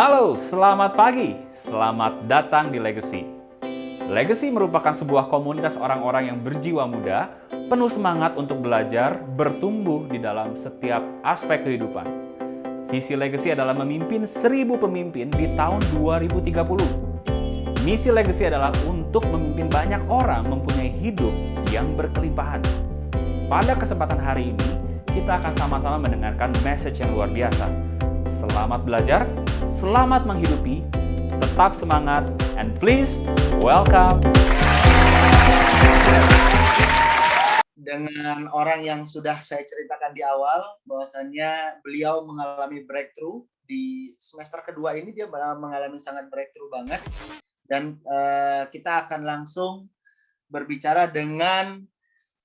Halo, selamat pagi. Selamat datang di Legacy. Legacy merupakan sebuah komunitas orang-orang yang berjiwa muda, penuh semangat untuk belajar, bertumbuh di dalam setiap aspek kehidupan. Visi Legacy adalah memimpin 1000 pemimpin di tahun 2030. Misi Legacy adalah untuk memimpin banyak orang mempunyai hidup yang berkelimpahan. Pada kesempatan hari ini, kita akan sama-sama mendengarkan message yang luar biasa. Selamat belajar, selamat menghidupi, tetap semangat, and please welcome. Dengan orang yang sudah saya ceritakan di awal, bahwasannya beliau mengalami breakthrough di semester kedua ini, dia mengalami sangat breakthrough banget. Dan kita akan langsung berbicara dengan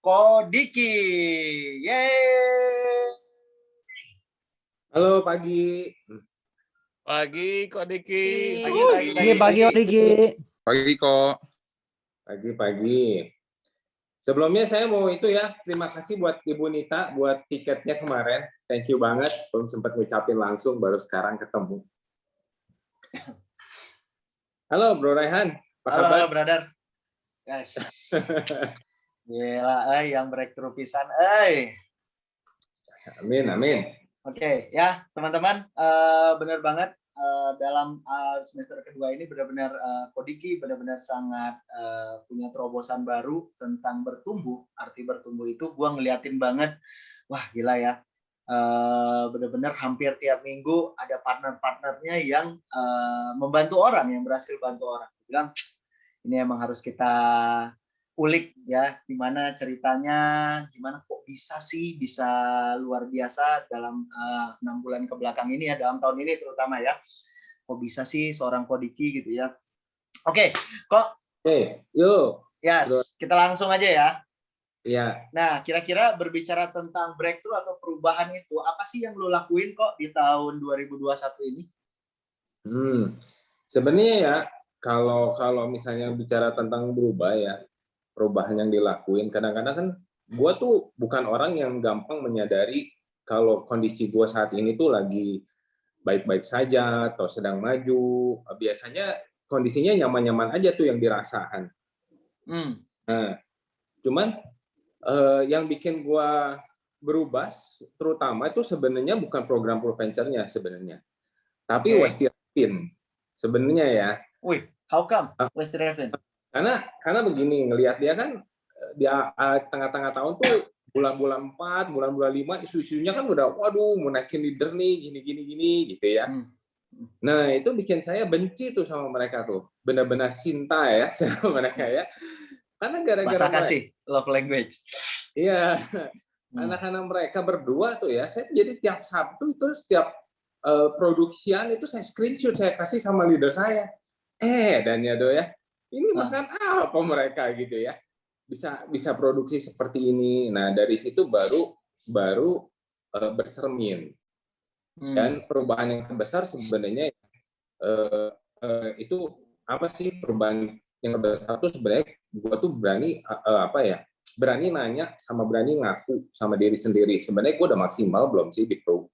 Ko Diki. Yeay! Halo, pagi. Pagi, Ko Diki. Pagi, Diki. Pagi kok. Pagi. Sebelumnya saya mau terima kasih buat Ibu Nita buat tiketnya kemarin. Thank you banget. Belum sempat ngucapin langsung, baru sekarang ketemu. Halo, Bro Raihan. Apa kabar? Halo, brother. Guys. Gila, yang breakthrough pisan, Amin. Oke, ya teman-teman, benar banget dalam semester kedua ini benar-benar Ko Diki benar-benar sangat punya terobosan baru tentang bertumbuh. Arti bertumbuh itu gue ngeliatin banget, wah gila ya, benar-benar hampir tiap minggu ada partner-partnernya yang membantu orang, yang berhasil bantu orang. Gue bilang ini emang harus kita ulik ya, gimana ceritanya, gimana kok bisa luar biasa dalam 6 bulan ke belakang ini ya, dalam tahun ini terutama ya, kok bisa sih seorang Ko Diki gitu ya. Oke, kok. Yuk. Yes, kita langsung aja ya. Iya. Nah, kira-kira berbicara tentang breakthrough atau perubahan itu, apa sih yang lo lakuin kok di tahun 2021 ini? Sebenarnya ya, kalau misalnya bicara tentang berubah ya, perubahan yang dilakuin, kadang-kadang kan gue tuh bukan orang yang gampang menyadari kalau kondisi gue saat ini tuh lagi baik-baik saja atau sedang maju. Biasanya kondisinya nyaman-nyaman aja tuh yang dirasakan. Nah, cuman yang bikin gue berubah terutama itu sebenarnya bukan program ProVenture-nya sebenarnya, tapi Westy Ravin sebenarnya ya. Wih, how come Westy Ravin? Karena begini, ngelihat dia kan di tengah-tengah tahun tuh bulan-bulan 4, bulan-bulan 5 isu-isunya kan udah waduh mau naikin leader nih gini gitu ya. Nah, itu bikin saya benci tuh sama mereka tuh. Benar-benar cinta ya sama mereka ya. Karena gara-gara bahasa kasih, love language. Iya. Karena mereka berdua tuh ya, saya jadi tiap Sabtu itu setiap produksian itu saya screenshot, saya kasih sama leader saya. Dan ya do ya. Ini makan apa mereka gitu ya, bisa produksi seperti ini. Nah, dari situ baru bercermin. Dan perubahan yang terbesar sebenarnya itu apa sih, perubahan yang terbesar itu sebenarnya gue tuh berani nanya sama berani ngaku sama diri sendiri, sebenarnya gue udah maksimal belum sih di pro.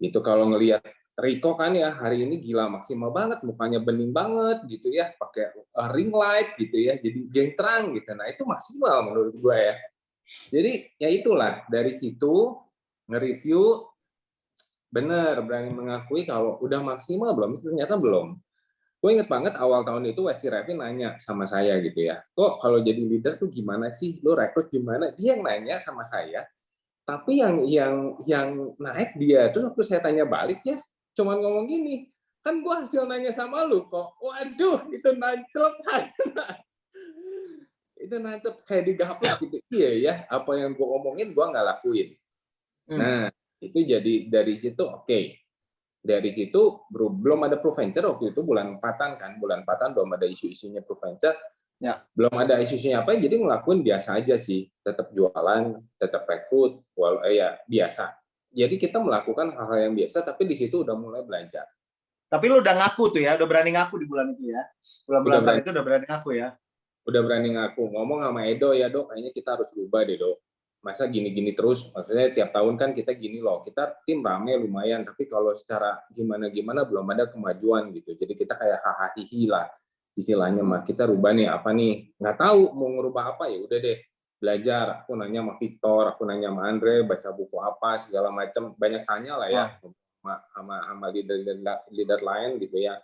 Itu kalau ngelihat Riko kan ya hari ini gila maksimal banget, mukanya bening banget gitu ya, pakai ring light gitu ya, jadi geng terang gitu. Nah, itu maksimal menurut gue ya. Jadi ya itulah, dari situ nge-review, bener berani mengakui kalau udah maksimal belum, ternyata belum. Gue inget banget awal tahun itu Westy Ravin nanya sama saya gitu ya, kok kalau jadi leader tuh gimana sih, lo rekrut gimana? Dia yang nanya sama saya, tapi yang naik dia. Terus waktu saya tanya balik ya, cuman ngomong gini, kan gue hasil nanya sama lu kok. Waduh, itu nancep. Itu nancep kayak digaplok gitu. Iya ya, apa yang gue omongin gue nggak lakuin. Nah, itu jadi dari situ oke. Dari situ belum ada ProVenture waktu itu, bulan 4-an kan. Bulan 4-an belum ada isu-isunya ProVenture. Ya, belum ada isu-isunya apa, jadi ngelakuin biasa aja sih. Tetap jualan, tetap rekrut, biasa. Jadi kita melakukan hal-hal yang biasa, tapi di situ udah mulai belajar. Tapi lu udah ngaku tuh ya, udah berani ngaku di bulan itu ya. Bulan itu udah berani ngaku ya. Udah berani ngaku, ngomong sama Edo ya, Dok, kayaknya kita harus berubah deh, Dok. masa gini-gini terus, maksudnya tiap tahun kan kita gini loh, kita tim rame lumayan, tapi kalau secara gimana-gimana belum ada kemajuan gitu. Jadi kita kayak hahaha lah istilahnya mah. Kita rubah nih apa nih? Nggak tahu mau ngerubah apa, ya udah deh belajar. Aku nanya sama Victor, aku nanya sama Andre, baca buku apa segala macam, banyak tanya lah ya sama leader lain gitu ya,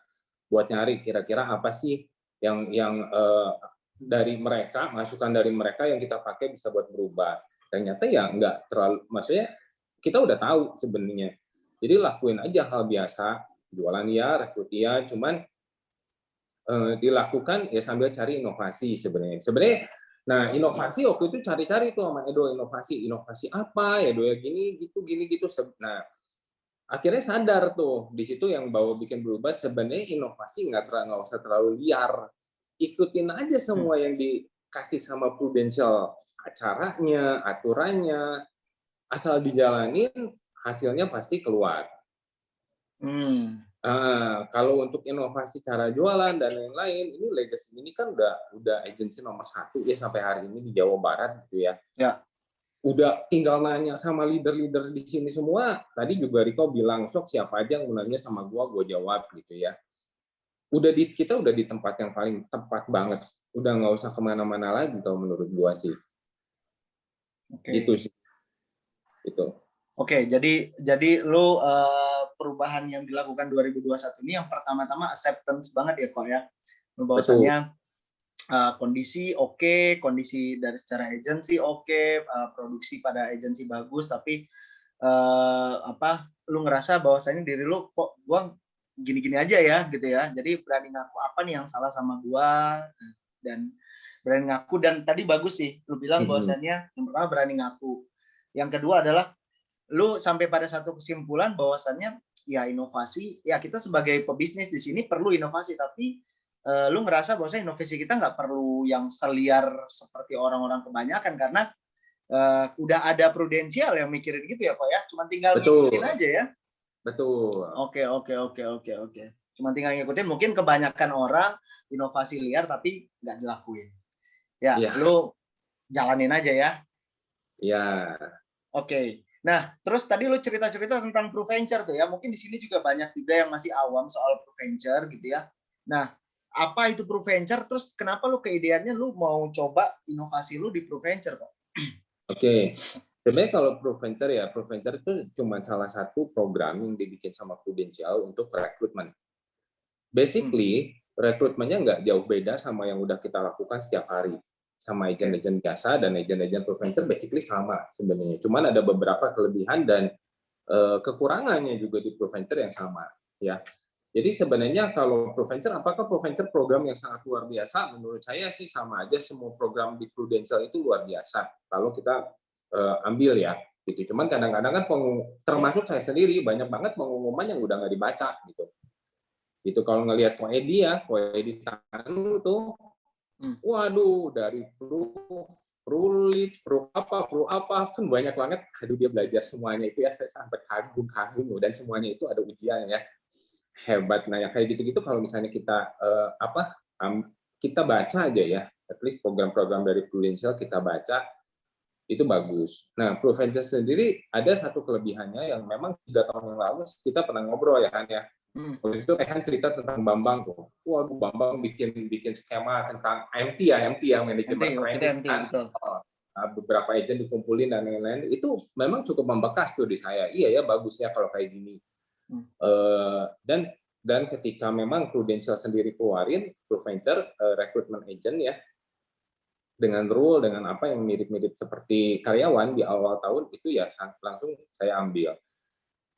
buat nyari kira-kira apa sih yang dari mereka, masukan dari mereka yang kita pakai bisa buat berubah. Ternyata ya nggak terlalu, maksudnya kita udah tahu sebenarnya. Jadi lakuin aja hal biasa, jualan ya, rekrut ya, cuman dilakukan ya sambil cari inovasi sebenarnya. Nah inovasi waktu itu cari-cari tuh sama Edo, inovasi apa ya, Edo ya gini gitu. Nah akhirnya sadar tuh di situ yang bawa bikin berubah, sebenarnya inovasi nggak usah terlalu liar, ikutin aja semua yang dikasih sama Prudential, acaranya, aturannya, asal dijalanin hasilnya pasti keluar. Kalau untuk inovasi cara jualan dan lain-lain, ini Legacy ini kan udah agensi nomor 1 ya sampai hari ini di Jawa Barat gitu ya. Ya. Udah tinggal nanya sama leader-leader di sini semua. Tadi juga Riko bilang, sok siapa aja yang mau nanya sama gua jawab gitu ya. Kita udah di tempat yang paling tepat banget. Udah nggak usah kemana-mana lagi kalau menurut gua sih. Gitu sih. Itu. Oke, jadi lu perubahan yang dilakukan 2021 ini yang pertama-tama acceptance banget ya kok ya. Bahwasannya kondisi oke, kondisi dari secara agensi oke, produksi pada agensi bagus, tapi lu ngerasa bahwasannya diri lu kok gua gini-gini aja ya gitu ya. Jadi berani ngaku apa nih yang salah sama gua, dan berani ngaku. Dan tadi bagus sih lu bilang bahwasannya yang pertama berani ngaku. Yang kedua adalah lu sampai pada satu kesimpulan bahwasannya ya inovasi, ya kita sebagai pebisnis di sini perlu inovasi, tapi lu ngerasa bahwasanya inovasi kita nggak perlu yang seliar seperti orang-orang kebanyakan, karena udah ada Prudential yang mikirin gitu ya Pak ya, cuma tinggal ngikutin aja ya. Betul. Oke. Cuma tinggal ngikutin, mungkin kebanyakan orang inovasi liar tapi nggak dilakuin. Ya, lu jalanin aja ya. Ya. Oke. Nah, terus tadi lu cerita-cerita tentang ProVenture tuh ya. Mungkin di sini juga banyak juga yang masih awam soal ProVenture gitu ya. Nah, apa itu ProVenture? Terus kenapa lu keideannya lu mau coba inovasi lu di ProVenture, Pak? Oke. Sebenarnya kalau ProVenture itu cuma salah satu program yang dibikin sama Prudential untuk rekrutmen. Basically, rekrutmennya nggak jauh beda sama yang udah kita lakukan setiap hari. Sama agen-agen jasa dan agen-agen ProVenture basically sama sebenarnya. Cuman ada beberapa kelebihan dan kekurangannya juga di ProVenture yang sama. Ya. Jadi sebenarnya kalau ProVenture, apakah ProVenture program yang sangat luar biasa? Menurut saya sih sama aja, semua program di Prudential itu luar biasa. Kalau kita ambil ya. Gitu. Cuman kadang-kadang kan termasuk saya sendiri, banyak banget pengumuman yang udah nggak dibaca. Gitu kalau ngelihat Ko Edi Tanu tuh, waduh, dari pro apa kan banyak banget. Aduh, dia belajar semuanya itu ya, saya sampai kagum dan semuanya itu ada ujian ya, hebat. Nah yang kayak gitu-gitu kalau misalnya kita kita baca aja ya, at least program-program dari Prudential kita baca, itu bagus. Nah ProVenture sendiri ada satu kelebihannya yang memang 3 tahun yang lalu kita pernah ngobrol ya kan ya. Waktu itu Rehan cerita tentang Bambang tuh. Waduh, Bambang bikin skema tentang MT ya, manajemen training kan. Beberapa agent dikumpulin dan lain-lain. Itu memang cukup membekas tuh di saya. Iya ya, bagus ya kalau kayak gini. Dan ketika memang Prudential sendiri keluarin ProVenture recruitment agent ya, dengan rule, dengan apa yang mirip-mirip seperti karyawan di awal tahun itu ya langsung saya ambil.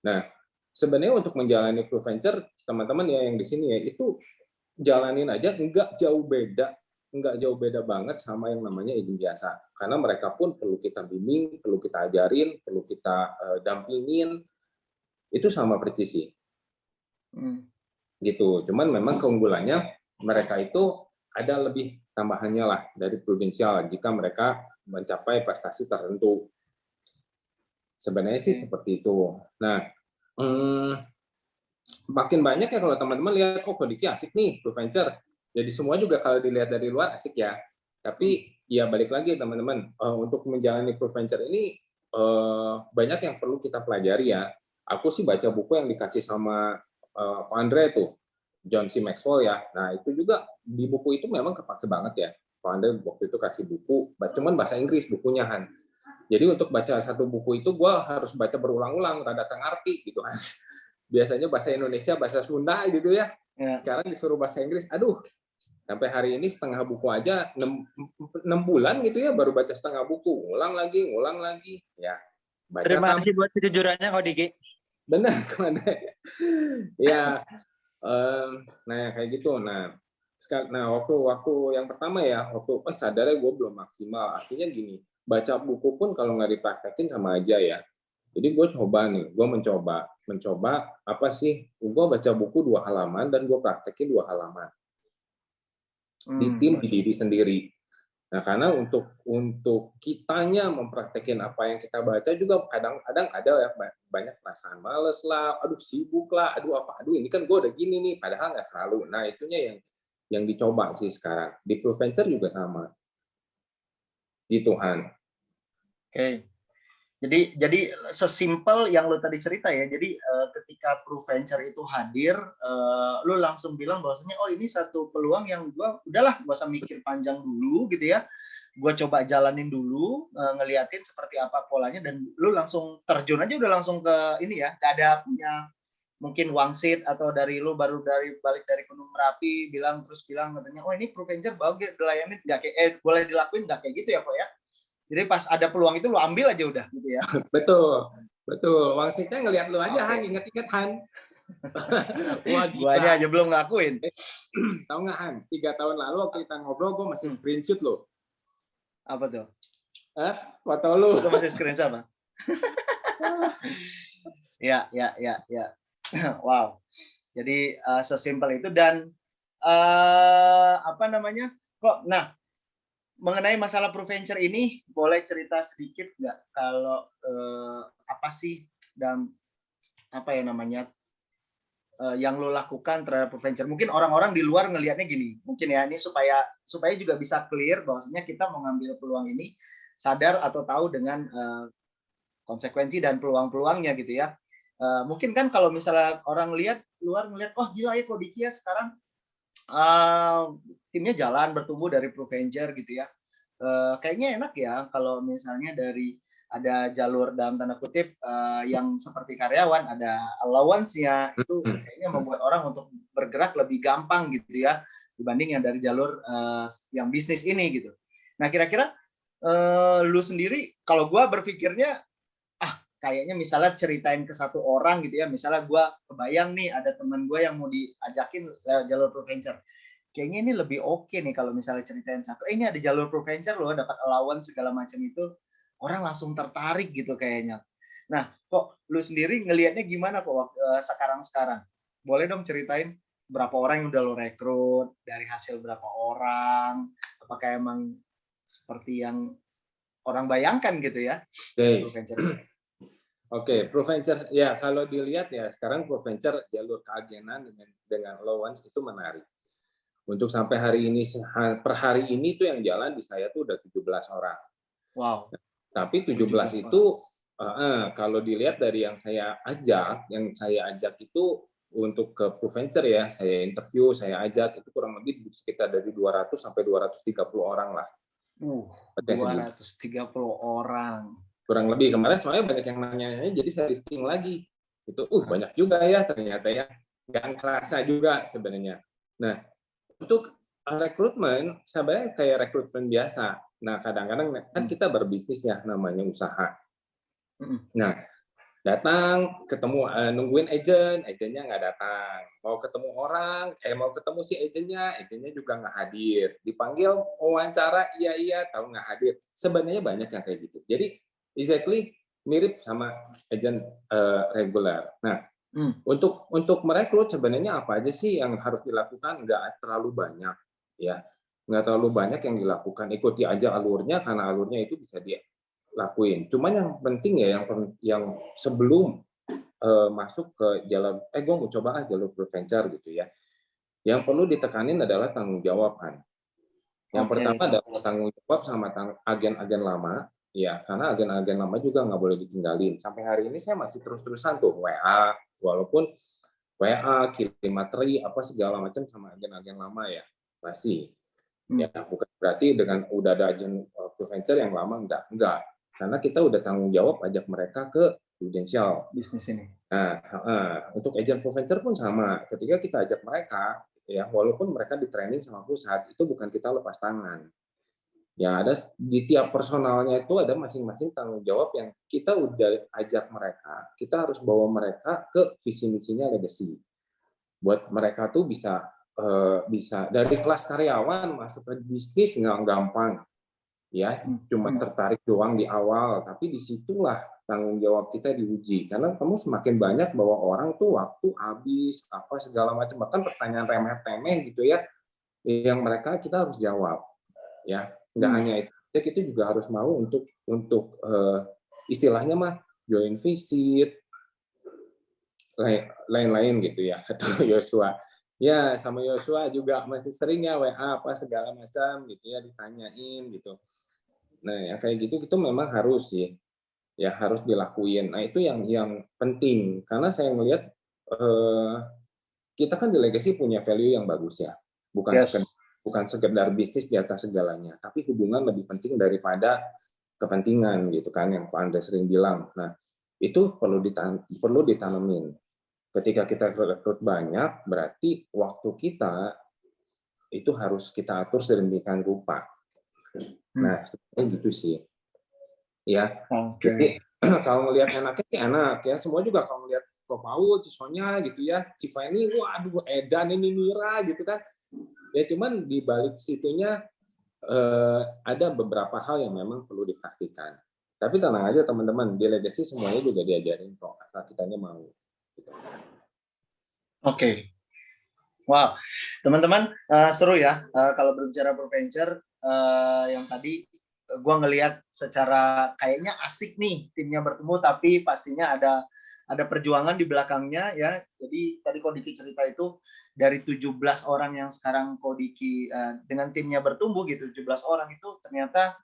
Nah, sebenarnya untuk menjalani ProVenture, teman-teman ya yang di sini ya, itu jalanin aja, nggak jauh beda banget sama yang namanya agen jasa. Karena mereka pun perlu kita bimbing, perlu kita ajarin, perlu kita dampingin, itu sama persis sih. Gitu. Cuman memang keunggulannya mereka itu ada lebih tambahannya lah dari Prudential jika mereka mencapai prestasi tertentu. Sebenarnya sih seperti itu. Nah, makin banyak ya kalau teman-teman lihat, oh Ko Diki asik nih ProVenture. Jadi semua juga kalau dilihat dari luar asik ya. Tapi ya balik lagi teman-teman, untuk menjalani ProVenture ini banyak yang perlu kita pelajari ya. Aku sih baca buku yang dikasih sama Pak Andre tuh, John C. Maxwell ya. Nah itu juga di buku itu memang kepake banget ya. Pak Andre waktu itu kasih buku, cuman bahasa Inggris bukunya Han. Jadi untuk baca satu buku itu gue harus baca berulang-ulang, rada ngerti gitu kan. Biasanya bahasa Indonesia, bahasa Sunda gitu ya. Sekarang disuruh bahasa Inggris, aduh. Sampai hari ini setengah buku aja 6 bulan gitu ya baru baca setengah buku, ngulang lagi. Ya. Baca Terima kasih buat kejujurannya Kak Diki. Benar, ya. Nah kayak gitu. Nah waktu yang pertama ya, waktu sadarnya gue belum maksimal. Artinya gini, baca buku pun kalau nggak dipraktekin sama aja ya. Jadi gue mencoba apa sih? Gue baca buku 2 halaman dan gue praktekin 2 halaman. Di tim, di diri sendiri. Nah, karena untuk kitanya mempraktekin apa yang kita baca juga kadang-kadang ada ya banyak perasaan males lah, aduh sibuk lah, aduh ini kan gue udah gini nih, padahal nggak selalu. Nah, itunya yang dicoba sih sekarang. Di ProVenture juga sama. Gitu, Han. Oke. Jadi sesimpel yang lo tadi cerita ya. Jadi ketika ProVenture itu hadir, lo langsung bilang bahwasanya oh ini satu peluang yang udahlah gak usah mikir panjang dulu gitu ya. Gue coba jalanin dulu, ngeliatin seperti apa polanya dan lo langsung terjun aja udah langsung ke ini ya. Gak ada punya mungkin wangsit atau dari lo baru balik dari Gunung Merapi bilang katanya oh ini ProVenture bagus dilayani nggak kayak boleh dilakuin nggak kayak gitu ya Pak ya. Jadi pas ada peluang itu lo ambil aja udah gitu ya. Betul. Wangsitnya ngelihat lu aja, Han, inget-inget Han. Wah, guanya aja belum ngakuin. Tahu nggak Han? 3 tahun lalu waktu kita ngobrol, gue masih screenshot lo. Apa tuh? Foto lu. Lu masih screenshot apa? Ya. Wow. Jadi sesimpel itu dan apa namanya? Nah, mengenai masalah ProVenture ini, boleh cerita sedikit nggak kalau apa sih dan apa ya namanya yang lo lakukan terhadap ProVenture? Mungkin orang-orang di luar ngelihatnya gini, mungkin ya ini supaya juga bisa clear bahwasanya kita mengambil peluang ini sadar atau tahu dengan konsekuensi dan peluang-peluangnya gitu ya. Mungkin kan kalau misalnya orang luar ngelihat, oh gila ya Kodikia sekarang timnya jalan bertumbuh dari ProVenture gitu ya. Kayaknya enak ya kalau misalnya dari ada jalur dalam tanda kutip yang seperti karyawan ada allowance-nya itu kayaknya membuat orang untuk bergerak lebih gampang gitu ya dibanding yang dari jalur yang bisnis ini gitu. Nah kira-kira lu sendiri kalau gue berpikirnya kayaknya misalnya ceritain ke satu orang gitu ya, misalnya gue kebayang nih ada teman gue yang mau diajakin jalur ProVenture. Kayaknya ini lebih oke nih kalau misalnya ceritain satu, ini ada jalur ProVenture loh, dapat allowance segala macam itu, orang langsung tertarik gitu kayaknya. Nah, kok lu sendiri ngelihatnya gimana kok sekarang-sekarang? Boleh dong ceritain berapa orang yang udah lo rekrut, dari hasil berapa orang, apakah emang seperti yang orang bayangkan gitu ya? ProVenture. Oke, ProVenture ya kalau dilihat ya sekarang ProVenture jalur keagenan dengan allowance itu menarik. Untuk sampai hari ini per hari ini tuh yang jalan di saya tuh udah 17 orang. Wow. Tapi 17 itu kalau dilihat dari yang saya ajak itu untuk ke ProVenture ya, saya interview, saya ajak itu kurang lebih sekitar dari 200 sampai 230 orang lah. 230 orang. Kurang lebih kemarin soalnya banyak yang nanya jadi saya listing lagi itu banyak juga ya ternyata ya nggak kerasa juga sebenarnya. Nah untuk rekrutmen sebenarnya kayak rekrutmen biasa. Nah kadang-kadang kan kita berbisnis ya namanya usaha. Nah datang ketemu nungguin agennya nggak datang, mau ketemu orang mau ketemu si agennya juga nggak hadir, dipanggil wawancara iya tahu nggak hadir. Sebenarnya banyak yang kayak gitu. Jadi exactly mirip sama agent reguler. Nah, untuk merekrut sebenarnya apa aja sih yang harus dilakukan? Nggak terlalu banyak, ya. Nggak terlalu banyak yang dilakukan. Ikuti aja alurnya karena alurnya itu bisa dilakuin. Cuman yang penting ya, yang sebelum masuk ke jalan, gue mau coba jalur ProVenture gitu ya. Yang perlu ditekanin adalah tanggung jawaban. Yang Oke. pertama adalah tanggung jawab sama agen-agen lama, ya karena agen-agen lama juga nggak boleh ditinggalin. Sampai hari ini saya masih terus-terusan tuh WA, walaupun WA, kirim materi, apa segala macam sama agen-agen lama ya, masih. Ya, bukan berarti dengan udah ada agen freelancer yang lama, enggak. Karena kita udah tanggung jawab ajak mereka ke Prudential. Bisnis ini. Nah, untuk agent freelancer pun sama. Ketika kita ajak mereka, ya walaupun mereka di training sama pusat, itu bukan kita lepas tangan. Ya ada di tiap personalnya itu ada masing-masing tanggung jawab yang kita udah ajak mereka. Kita harus bawa mereka ke visi misinya legacy. Buat mereka tuh bisa dari kelas karyawan masuk ke bisnis nggak gampang. Ya, cuma tertarik doang di awal, tapi disitulah tanggung jawab kita diuji. Karena kamu semakin banyak bawa orang tuh waktu habis, apa segala macam, bahkan pertanyaan remeh-temeh gitu ya, yang mereka kita harus jawab. Ya, nggak hanya itu, kita juga harus mau untuk istilahnya mah join visit, lain-lain gitu ya, atau Yosua. Ya, sama Yosua juga masih sering ya WA apa segala macam gitu ya ditanyain gitu. Nah, ya kayak gitu itu memang harus sih, ya harus dilakuin. Nah, itu yang penting karena saya ngelihat kita kan di Legacy punya value yang bagus ya, bukan sekedar bisnis di atas segalanya, tapi hubungan lebih penting daripada kepentingan gitu kan yang Pak Andre sering bilang. Nah, itu perlu ditanemin. Ketika kita rekrut banyak, berarti waktu kita itu harus kita atur sedemikian rupa. Nah, sebenarnya gitu sih. Ya, jadi kalau ngelihat enaknya sih enak ya. Semua juga kalau ngelihat Ko Paul, Cisonya gitu ya, Civani, waduh, Edan ini Mira gitu kan. Ya cuman di balik situnya ada beberapa hal yang memang perlu dipraktikkan. Tapi tenang aja teman-teman, di Legacy semuanya juga diajarin kok, asal kitanya mau. Gitu. Oke. Wow, teman-teman seru ya kalau berbicara ProVenture yang tadi gue ngelihat secara kayaknya asik nih timnya bertemu, tapi pastinya ada perjuangan di belakangnya ya. Jadi tadi Kodiki cerita itu dari 17 orang yang sekarang Kodiki dengan timnya bertumbuh gitu, 17 orang itu ternyata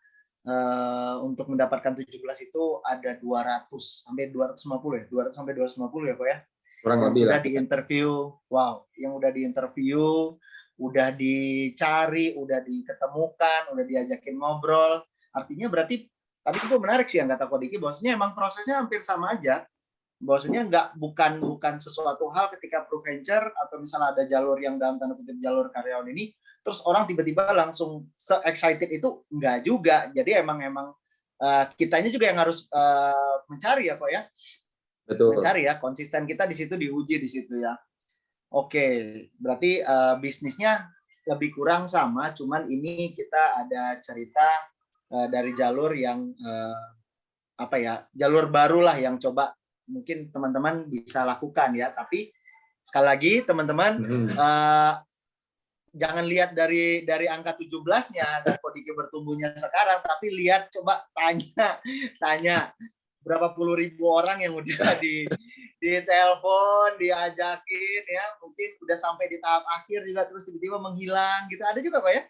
untuk mendapatkan 17 itu ada 200 sampai 250 ya, 200 sampai 250 ya kok ya. Kurang yang lebih sudah lah. diinterview, yang udah diinterview, udah dicari, udah diketemukan, udah diajakin ngobrol. Artinya berarti tadi itu menarik sih yang kata Kodiki, bahwasanya emang prosesnya hampir sama aja. Bahwasanya bukan sesuatu hal ketika ProVenture atau misalnya ada jalur yang dalam tanda kutip jalur karyawan ini, terus orang tiba-tiba langsung se-excited itu enggak juga. Jadi emang kitanya juga yang harus mencari ya kok ya. Betul. Mencari ya, konsisten kita di situ diuji di situ ya. Oke, berarti bisnisnya lebih kurang sama, cuman ini kita ada cerita dari jalur yang jalur baru lah yang coba mungkin teman-teman bisa lakukan ya. Tapi sekali lagi teman-teman jangan lihat dari angka 17-nya dan Kodiki bertumbuhnya sekarang, tapi lihat coba tanya berapa puluh ribu orang yang udah di telepon, diajakin ya, mungkin udah sampai di tahap akhir juga terus tiba-tiba menghilang gitu. Ada juga Pak ya?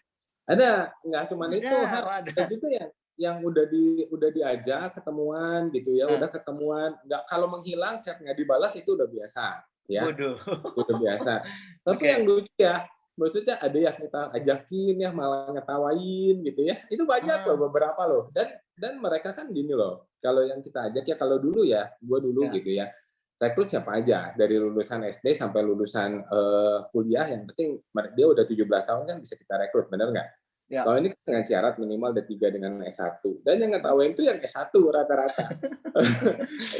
Ada, nggak cuma itu, ada juga yang udah diajak ketemuan gitu ya, udah ketemuan, nggak, kalau menghilang chat nggak dibalas itu udah biasa ya. Udah biasa. Tapi yang lucu ya, maksudnya ada yang kita ajakin ya malah ngetawain gitu ya, itu banyak loh, beberapa loh, dan mereka kan gini loh, kalau yang kita ajak ya, kalau dulu ya, gue dulu gitu ya, rekrut siapa aja dari lulusan SD sampai lulusan kuliah, yang penting dia udah 17 tahun kan bisa kita rekrut, bener nggak? Ya. Kalau ini dengan syarat minimal D3 dengan S1, dan yang ngetawain itu yang S1 rata-rata.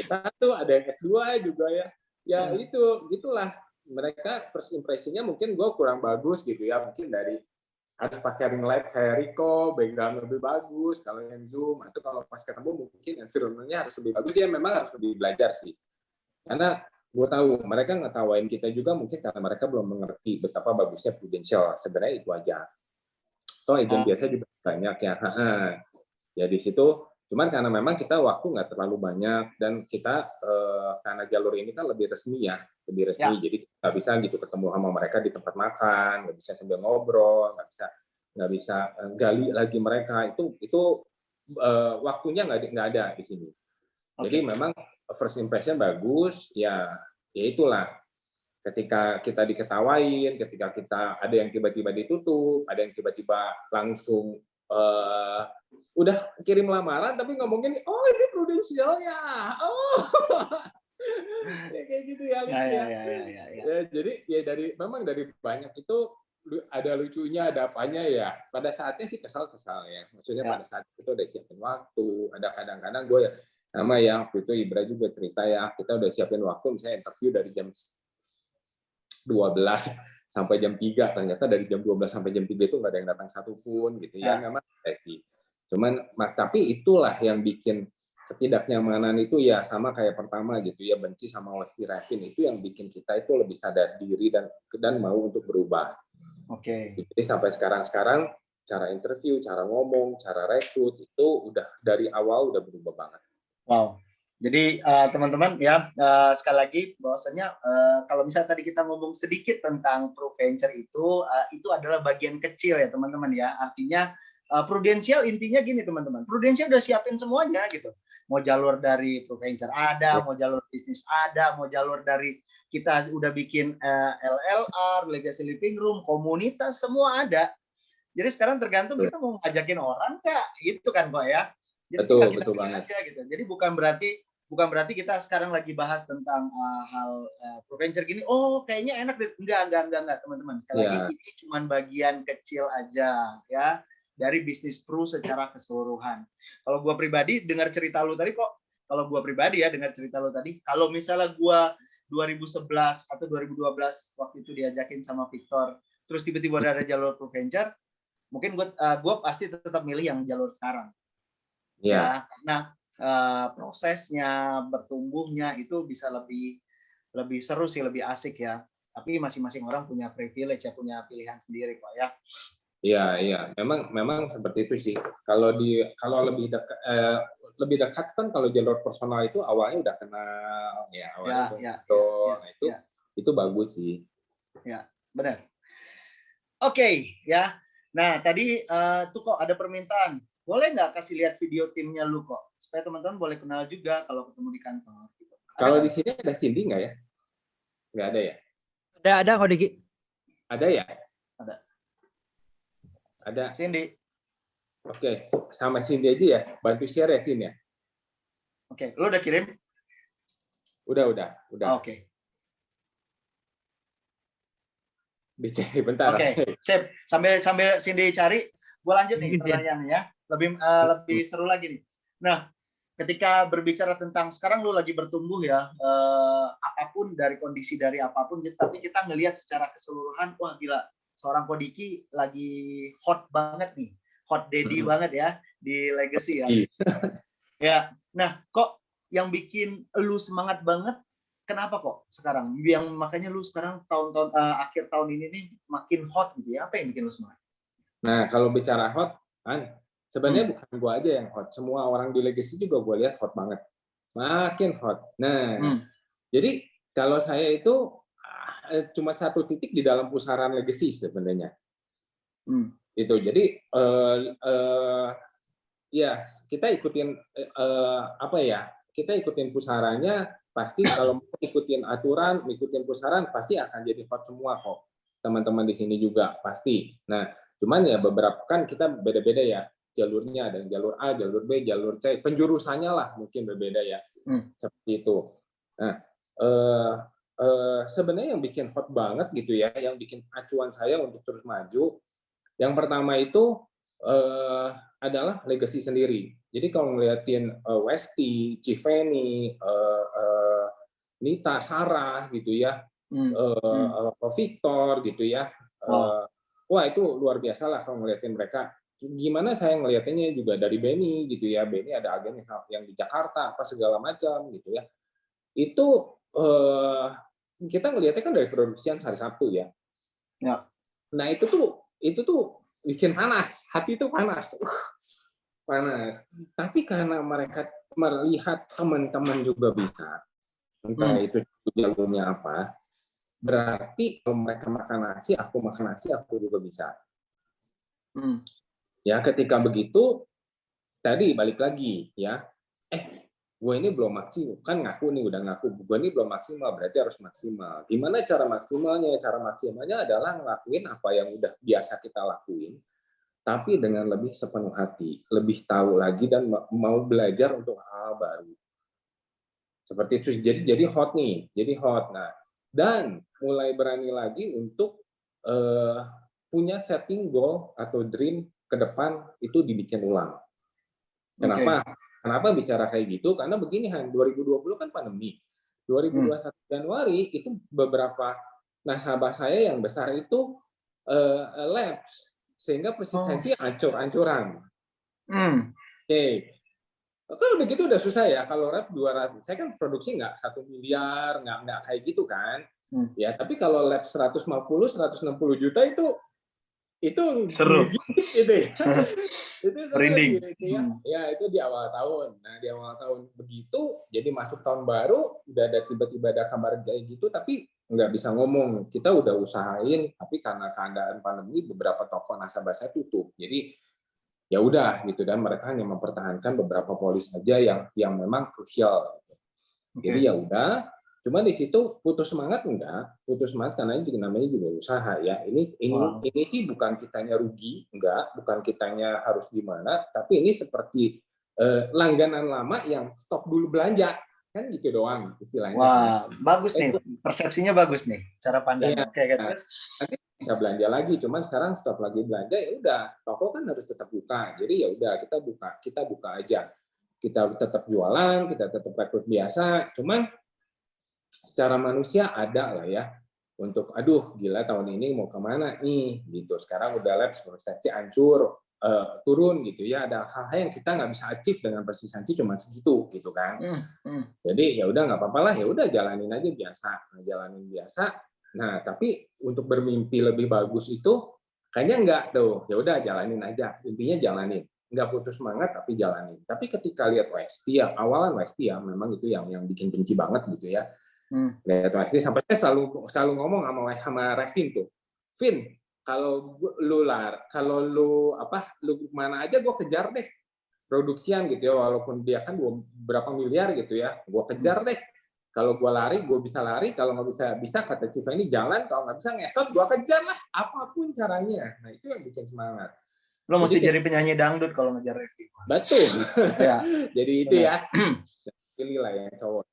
S1 ada yang S2 juga ya. Ya itulah mereka first impression-nya mungkin gue kurang bagus gitu ya, mungkin dari harus pakai ring light kayak Rico, background lebih bagus kalau yang Zoom, atau kalau pas ketemu mungkin environment-nya harus lebih bagus ya, memang harus lebih belajar sih. Karena gue tahu mereka ngetawain kita juga mungkin karena mereka belum mengerti betapa bagusnya Prudential. Sebenarnya itu aja. Toh agent biasa juga banyak ya. Ya di situ, cuman karena memang kita waktu nggak terlalu banyak, dan kita karena jalur ini kan lebih resmi ya, jadi nggak bisa gitu ketemu sama mereka di tempat makan, nggak bisa sambil ngobrol, nggak bisa. nggak bisa gali lagi mereka. Itu waktunya nggak ada di sini. Jadi memang first impression bagus, ya itulah. Ketika kita diketawain, ketika kita ada yang tiba-tiba ditutup, ada yang tiba-tiba langsung udah kirim lamaran tapi ngomongin, oh ini Prudential ya, oh ya, kayak gitu ya, lucu ya. Ya, jadi ya memang dari banyak itu ada lucunya, ada apanya ya. Pada saatnya sih kesal-kesal ya. Maksudnya pada saat itu udah siapin waktu, ada kadang-kadang gue ya sama ya, waktu itu Ibra juga cerita ya, kita udah siapin waktu misalnya interview dari jam 12 sampai jam 3, ternyata dari jam 12 sampai jam 3 itu nggak ada yang datang satupun gitu ya. Memang sih. Cuman tapi itulah yang bikin ketidaknyamanan itu ya sama kayak pertama gitu ya, benci sama Westi Revin itu yang bikin kita itu lebih sadar diri dan mau untuk berubah. Jadi sampai sekarang cara interview, cara ngomong, cara rekrut itu udah dari awal udah berubah banget. Wow. Jadi teman-teman ya sekali lagi bahwasanya kalau misalnya tadi kita ngomong sedikit tentang ProVenture itu adalah bagian kecil ya teman-teman ya. Artinya Prudential intinya gini teman-teman. Prudential udah siapin semuanya gitu. Mau jalur dari ProVenture ada, mau jalur bisnis ada, mau jalur dari kita udah bikin LLR, Legacy Living Room, komunitas semua ada. Jadi sekarang tergantung kita mau ngajakin orang nggak, gitu kan kok ya. Jadi betul banget. Aja, gitu. Jadi bukan berarti kita sekarang lagi bahas tentang hal ProVenture gini. Oh kayaknya enak deh. Enggak teman-teman. Sekali lagi ini cuma bagian kecil aja ya dari bisnis Pro secara keseluruhan. Kalau gua pribadi dengar cerita lu tadi kok. Kalau gua pribadi ya dengar cerita lu tadi. Kalau misalnya gua 2011 atau 2012 waktu itu diajakin sama Victor, terus tiba-tiba ada jalur ProVenture, mungkin gue pasti tetap milih yang jalur sekarang. Ya, karena prosesnya bertumbuhnya itu bisa lebih seru sih, lebih asik ya. Tapi masing-masing orang punya privilege ya, punya pilihan sendiri kok ya. Iya. Memang seperti itu sih. Kalau lebih dekat kan kalau jalur personal itu awalnya udah kenal ya, itu bagus sih. Ya, benar. Oke, ya. Nah, tadi tuh kok ada permintaan. Boleh nggak kasih lihat video timnya lu kok? Supaya teman-teman boleh kenal juga kalau ketemu di kantor. Gitu. Kalau di sini ada Cindy nggak ya? Nggak ada ya? Ada kok Diki. Ada ya? Ada. Cindy. Oke, sama Cindy aja ya. Bantu share ya Cindy ya. Oke, lu udah kirim? Udah. Oke. Dicari bentar. Oke. Sip. Sambil Cindy cari, gue lanjut nih pertanyaannya ya. Lebih seru lagi nih. Nah, ketika berbicara tentang sekarang lu lagi bertumbuh ya, apapun dari kondisi dari apapun, tapi kita ngelihat secara keseluruhan, wah gila, seorang Kodiki lagi hot banget nih, hot daddy banget ya di Legacy ya. Ya, nah kok yang bikin lu semangat banget? Kenapa kok sekarang? Yang makanya lu sekarang tahun-tahun akhir tahun ini nih makin hot gitu ya? Apa yang bikin lu semangat? Nah, kalau bicara hot, kan sebenarnya bukan gue aja yang hot. Semua orang di Legacy juga gue lihat hot banget. Makin hot. Nah, jadi kalau saya itu cuma satu titik di dalam pusaran Legacy sebenarnya. Itu. Jadi ya kita ikutin kita ikutin pusarannya. Pasti kalau ikutin aturan, ikutin pusaran pasti akan jadi hot semua kok. Teman-teman di sini juga pasti. Nah, cuman ya beberapa kan kita beda-beda ya jalurnya, ada jalur A, jalur B, jalur C, penjurusannya lah mungkin berbeda ya. Seperti itu. Nah, sebenarnya yang bikin hot banget gitu ya, yang bikin acuan saya untuk terus maju, yang pertama itu adalah Legacy sendiri. Jadi kalau ngeliatin Westi, Civeni, Nita, Sarah gitu ya, Victor gitu ya, wah itu luar biasa lah kalau ngeliatin mereka. Gimana saya ngeliatinnya juga dari Benny gitu ya, Benny ada agen yang di Jakarta apa segala macam gitu ya. Itu kita ngeliatnya kan dari produksian hari Sabtu ya. Nah itu tuh bikin panas, hati itu panas. Panas. Tapi karena mereka melihat teman-teman juga bisa, entah itu jalurnya apa, berarti kalau mereka makan nasi, aku makan nasi, aku juga bisa. Ya, ketika begitu tadi balik lagi ya. Gue ini belum maksimal, kan ngaku nih udah ngaku, gue ini belum maksimal, berarti harus maksimal. Gimana cara maksimalnya? Cara maksimalnya adalah ngelakuin apa yang udah biasa kita lakuin, tapi dengan lebih sepenuh hati, lebih tahu lagi dan mau belajar untuk hal baru. Seperti itu. Jadi hot nih, jadi hot. Nah, dan mulai berani lagi untuk punya setting goal atau dream ke depan itu dibikin ulang. Kenapa? Kenapa bicara kayak gitu? Karena begini, Han, 2020 kan pandemi. 2021 Januari itu beberapa nasabah saya yang besar itu lapse, sehingga persistensi ancur-ancuran. Oke. Kalau udah gitu udah susah ya. Kalau rep 200, saya kan produksi nggak 1 miliar, nggak kayak gitu kan. Ya, tapi kalau lab 150, 160 juta itu Seru. Gitu ya. Itu seru gitu ya. Merinding. Ya, itu di awal tahun. Nah, di awal tahun begitu, jadi masuk tahun baru, udah ada tiba-tiba ada kabar kayak gitu, tapi nggak bisa ngomong. Kita udah usahain, tapi karena keadaan pandemi, beberapa toko nasabah saya tutup. Jadi ya udah gitu, dan mereka hanya mempertahankan beberapa polis saja yang memang krusial. Jadi ya udah. Cuma di situ putus semangat enggak, putus semangat karena ini namanya juga usaha ya. Ini sih bukan kitanya rugi, enggak, bukan kitanya harus gimana, tapi ini seperti langganan lama yang stop dulu belanja, kan gitu doang istilahnya. Wah, bagus nih, persepsinya bagus nih, cara pandangnya. Iya, Oke, terus nanti bisa belanja lagi, cuman sekarang stop lagi belanja, ya udah, toko kan harus tetap buka, jadi ya udah kita buka aja, kita tetap jualan, kita tetap rekrut biasa, cuman secara manusia ada lah ya untuk aduh gila tahun ini mau kemana nih gitu, sekarang udah lapse, persistensi hancur, turun gitu ya, ada hal-hal yang kita nggak bisa achieve dengan persistensi cuma segitu gitu kan. Jadi ya udah nggak apa-apa lah, ya udah jalanin aja biasa, jalanin biasa. Nah tapi untuk bermimpi lebih bagus itu kayaknya enggak tuh, ya udah jalanin aja, intinya jalanin, nggak putus semangat tapi jalanin. Tapi ketika lihat WST ya, awalan WST ya memang itu yang bikin benci banget gitu ya. Lihat WST sampai saya selalu ngomong sama Revin tuh, Vin, kalau lu mana aja gue kejar deh produksian gitu ya, walaupun dia kan berapa miliar gitu ya, gue kejar deh. Kalau gue lari, gue bisa lari. Kalau nggak bisa kata Civa ini jalan. Kalau nggak bisa ngesot, gue kejar lah apapun caranya. Nah itu yang bikin semangat. lo mesti jadi penyanyi dangdut kalau ngejar review. Betul. Ya. Jadi itu ya. Pilih lah ya cowok.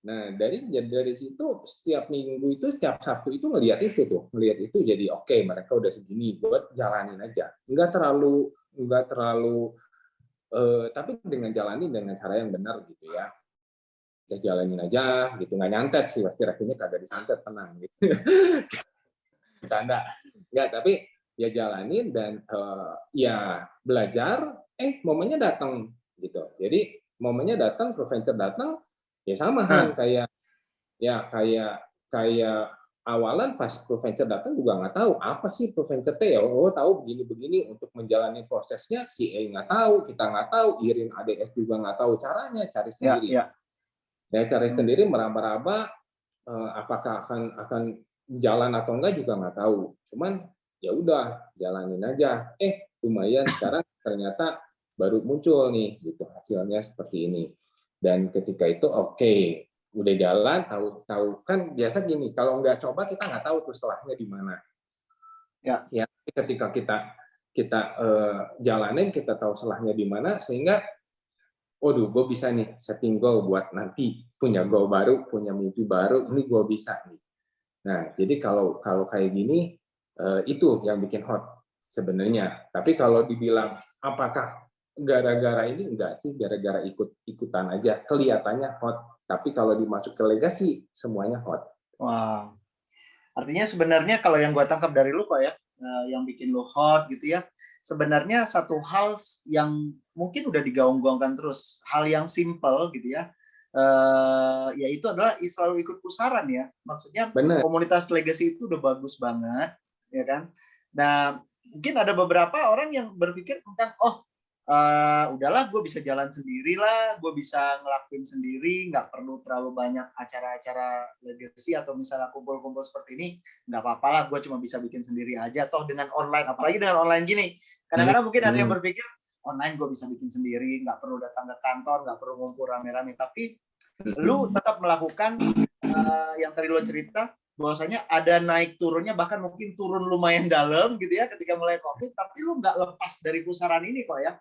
Nah dari situ setiap minggu itu, setiap Sabtu itu ngelihat itu jadi oke, mereka udah segini, buat jalanin aja. Nggak terlalu tapi dengan jalanin dengan cara yang benar gitu ya. Ya jalanin aja gitu, nggak nyantet sih, pasti akhirnya kagak disantet, tenang gitu. Bercanda. Nggak, tapi ya jalanin dan ya belajar, momennya datang gitu. Jadi momennya datang, provider datang, ya sama kan kayak awalan pas provider datang juga nggak tahu apa sih provider teh ya. Tahu begini untuk menjalani prosesnya si nggak tahu, kita nggak tahu, Irin ADS juga nggak tahu caranya, cari sendiri. Ya cari sendiri, meraba-raba, apakah akan jalan atau enggak juga nggak tahu. Cuman ya udah jalanin aja. Lumayan sekarang ternyata baru muncul nih gitu hasilnya seperti ini. Dan ketika itu oke, udah jalan, tahu kan biasa gini, kalau nggak coba kita nggak tahu tuh setelahnya di mana. Ya ketika kita jalanin, kita tahu setelahnya di mana, sehingga waduh, gue bisa nih setting goal buat nanti, punya goal baru, punya mimpi baru, ini gue bisa nih. Nah, jadi kalau kayak gini, itu yang bikin hot sebenarnya. Tapi kalau dibilang apakah gara-gara ini, enggak sih, gara-gara ikutan aja, kelihatannya hot. Tapi kalau dimasuk ke legacy, semuanya hot. Wow. Artinya sebenarnya kalau yang gue tangkap dari lu kok ya, yang bikin lu hot gitu ya, sebenarnya satu hal yang mungkin udah digaung-gaungkan terus, hal yang simple gitu ya, yaitu adalah selalu ikut pusaran ya. Maksudnya bener. Komunitas legacy itu udah bagus banget, ya kan? Nah, mungkin ada beberapa orang yang berpikir tentang udahlah gue bisa jalan sendiri lah, gue bisa ngelakuin sendiri, nggak perlu terlalu banyak acara-acara legacy atau misalnya kumpul-kumpul seperti ini, nggak apa-apa lah, gue cuma bisa bikin sendiri aja, toh dengan online, apalagi dengan online gini, kadang-kadang mungkin ada yang berpikir, online gue bisa bikin sendiri, nggak perlu datang ke kantor, nggak perlu ngumpul rame-rame, tapi lu tetap melakukan yang tadi lo cerita, bahwasanya ada naik turunnya, bahkan mungkin turun lumayan dalam gitu ya ketika mulai COVID, tapi lu nggak lepas dari pusaran ini kok ya.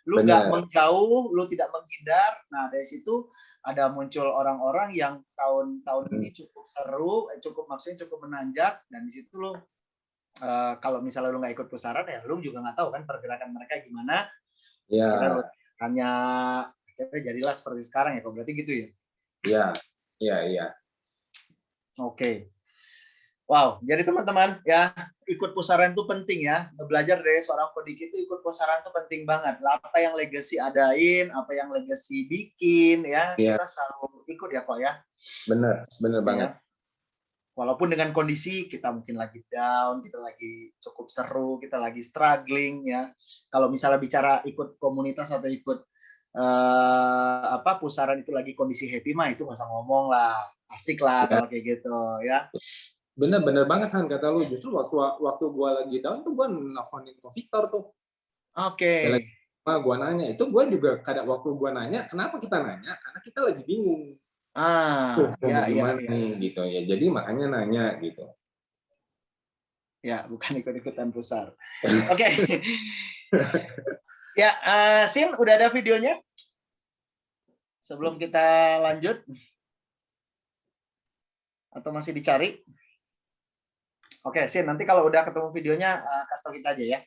Lu nggak menjauh, lu tidak menghindar. Nah, dari situ ada muncul orang-orang yang tahun-tahun ini cukup seru, maksudnya cukup menanjak, dan di situ lu kalau misalnya lu nggak ikut pusaran ya lu juga nggak tahu kan pergerakan mereka gimana. Kira lu hanya jadilah seperti sekarang ya, kok berarti gitu ya? Iya. Oke. Wow, jadi teman-teman ya, ikut pusaran itu penting ya. Belajar dari seorang Kodiki itu ikut pusaran itu penting banget. Apa yang legacy adain, apa yang legacy bikin ya, kita selalu ikut ya kok ya. Bener banget. Walaupun dengan kondisi kita mungkin lagi down, kita lagi cukup seru, kita lagi struggling ya. Kalau misalnya bicara ikut komunitas atau ikut pusaran itu lagi kondisi happy mah itu nggak usah ngomong lah, asik lah kalau kayak gitu ya. Bener banget kan kata lu. Justru waktu gue lagi down tuh gue nelfonin ke Victor tuh. Oke. Gue nanya itu, gue juga kadang waktu gue nanya, kenapa kita nanya? Karena kita lagi bingung. Gimana nih gitu ya. Jadi makanya nanya gitu. Ya, bukan ikut-ikutan pusar. Oke. Ya, Sin, udah ada videonya? Sebelum kita lanjut? Atau masih dicari? Oke, Sin, nanti kalau udah ketemu videonya, kasih tau kita aja ya.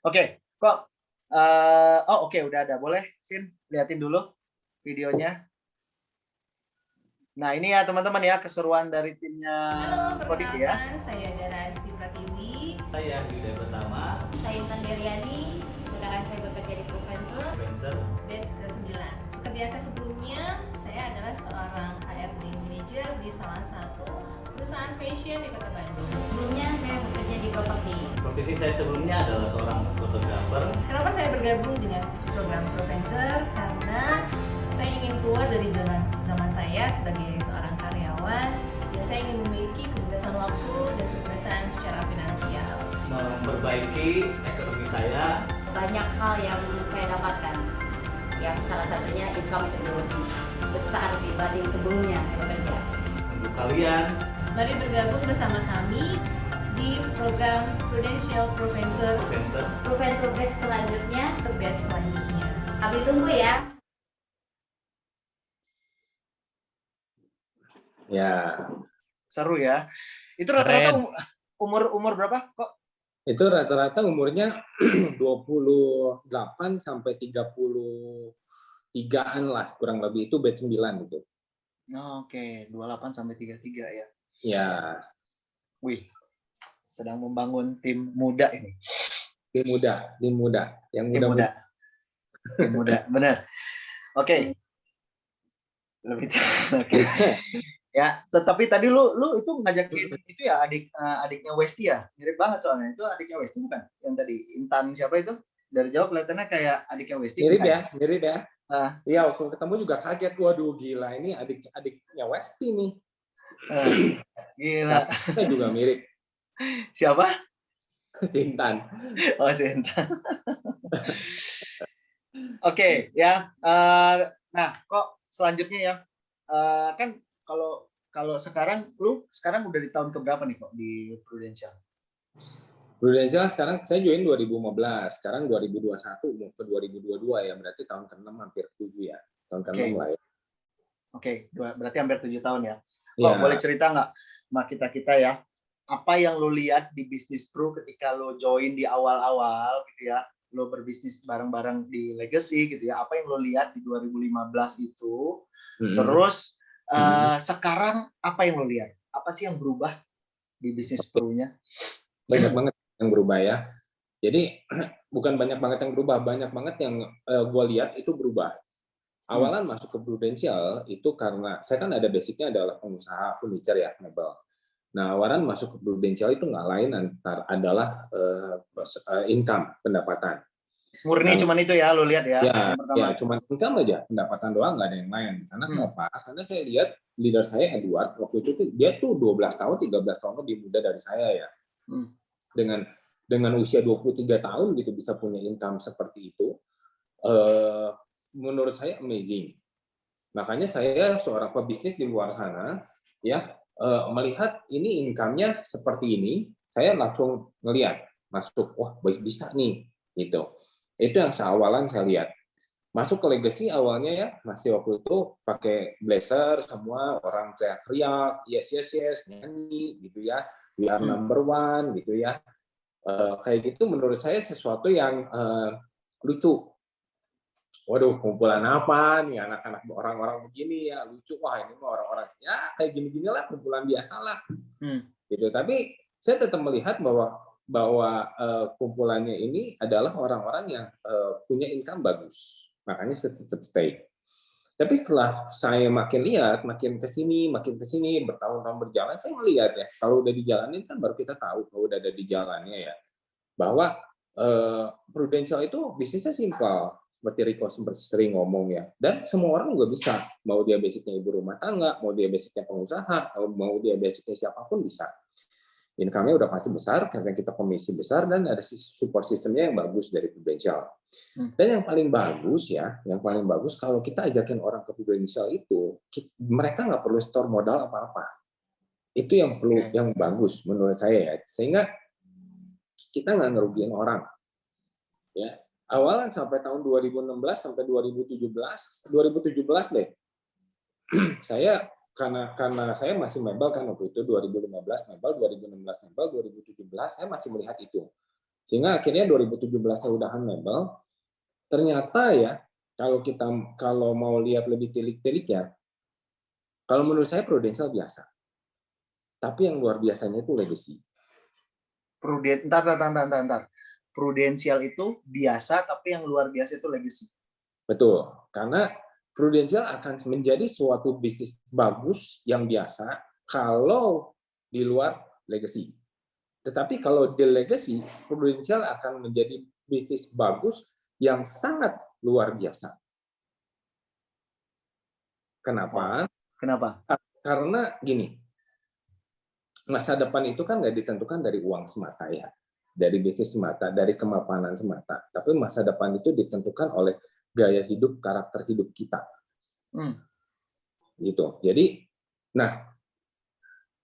Oke, kok. Oke, udah ada. Boleh, Sin, liatin dulu videonya. Nah, ini ya teman-teman ya, keseruan dari timnya Kodik ya. Saya Dara Asti Pratiwi. Saya Yuda Pertama. Saya Intan Deriani. Sekarang saya bekerja di Proventur, batch ke-9. Pekerjaan saya sebelumnya, saya adalah seorang HRD manager di salah satu perusahaan fashion di Kota Bandung. Sebelumnya saya bekerja di properti. Profesi saya sebelumnya adalah seorang fotografer. Kenapa saya bergabung dengan program Proventur? Karena saya ingin keluar dari zona zaman saya sebagai seorang karyawan, dan saya ingin memiliki kebebasan waktu dan kebebasan secara finansial. Memperbaiki ekonomi saya. Banyak hal yang saya dapatkan. Yang salah satunya income itu lebih besar dibanding sebelumnya saya bekerja. Untuk kalian, mari bergabung bersama kami di program Prudential Proventur batch selanjutnya. Batch selanjutnya. Kami tunggu ya. Ya. Seru ya. Itu rata-rata umur berapa kok? Itu rata-rata umurnya 28 sampai 33-an lah, kurang lebih. Itu batch 9 itu. Oke, 28 sampai 33 ya. Ya. Wih, sedang membangun tim muda ini. Tim muda. Yang muda. Tim muda, benar. Oke. Lebih oke. Ya, tetapi tadi lu itu ngajakin itu ya adiknya Westi ya, mirip banget soalnya. Itu adiknya Westi bukan? Yang tadi Intan siapa itu? Dari jauh kelihatannya kayak adiknya Westi. Mirip ya. Iya, waktu ketemu juga kaget. Waduh, gila, ini adiknya Westi nih. Gila. Saya juga mirip. Siapa? Intan. Oh, si Intan. Oke, ya. Nah, kok selanjutnya ya? Kan kalau sekarang udah di tahun keberapa nih kok di Prudential? Prudential sekarang saya join 2015, sekarang 2021 mau ke 2022 ya, berarti tahun ke-6 hampir 7 ya. Tahun ke-6 lah ya. Oke, berarti hampir 7 tahun ya. Kok boleh cerita nggak sama kita ya? Apa yang lo lihat di bisnis Pro ketika lo join di awal-awal gitu ya? Lo berbisnis bareng-bareng di Legacy gitu ya. Apa yang lo lihat di 2015 itu? Terus sekarang apa yang lo lihat? Apa sih yang berubah di bisnis Pro-nya? Banyak banget yang berubah ya. Jadi bukan banyak banget yang berubah, banyak banget yang gue lihat itu berubah. Awalan masuk ke Prudential itu karena saya kan ada basicnya adalah pengusaha furniture ya, mebel. Nah, awalan masuk ke Prudential itu nggak lain adalah income, pendapatan. Murni Nah, cuman itu ya, lo lihat ya, ya, yang pertama. cuma income aja, pendapatan doang, nggak ada yang lain. Karena kenapa? Karena saya lihat leader saya Edward waktu itu dia tuh 12 tahun, 13 tahun lebih muda dari saya ya. Dengan usia 23 tahun gitu bisa punya income seperti itu. Menurut saya amazing. Makanya saya seorang pebisnis di luar sana ya melihat ini income-nya seperti ini, saya langsung ngelihat masuk, wah bisa nih gitu. Itu yang seawalan saya lihat. Masuk ke legacy awalnya ya masih waktu itu pakai blazer, semua orang teriak-teriak, yes yes yes, nyanyi gitu ya, we are number one gitu ya. Kayak gitu menurut saya sesuatu yang lucu. Waduh, kumpulan apa nih anak-anak orang-orang begini ya, lucu. Wah, ini mah orang-orang ya kayak gini-gini lah, kumpulan biasa lah. Gitu. Tapi saya tetap melihat bahwa kumpulannya ini adalah orang-orang yang punya income bagus. Makanya saya tetap stay. Tapi setelah saya makin lihat, makin kesini, bertahun-tahun berjalan, saya melihat ya, kalau udah dijalanin kan baru kita tahu kalau udah ada di jalannya ya, bahwa Prudential itu bisnisnya simpel, seperti Rico sering ngomong ya, dan semua orang juga bisa, mau dia basicnya ibu rumah tangga, mau dia basicnya pengusaha, mau dia basicnya siapapun bisa. Income-nya udah pasti besar karena kita komisi besar dan ada support sistemnya yang bagus dari Prudential. Dan yang paling bagus kalau kita ajakin orang ke Prudential itu, mereka nggak perlu store modal apa-apa. Itu yang perlu, yang bagus menurut saya ya. Sehingga kita nggak ngerugiin orang. Ya, awalan sampai tahun 2016 sampai 2017 deh. Saya karena saya masih mebel kan waktu itu 2015 mebel, 2016 mebel, 2017 saya masih melihat itu. Sehingga akhirnya 2017 saya udahan mebel. Ternyata ya kalau mau lihat lebih tilik-tiliknya, kalau menurut saya Prudential biasa. Tapi yang luar biasanya itu legacy. Entar. Prudential itu biasa, tapi yang luar biasa itu legacy. Betul, karena Prudential akan menjadi suatu bisnis bagus yang biasa kalau di luar legacy. Tetapi kalau di legacy, Prudential akan menjadi bisnis bagus yang sangat luar biasa. Kenapa? Karena gini, masa depan itu kan nggak ditentukan dari uang semata ya, dari bisnis semata, dari kemapanan semata. Tapi masa depan itu ditentukan oleh gaya hidup, karakter hidup kita. Gitu. Jadi, nah,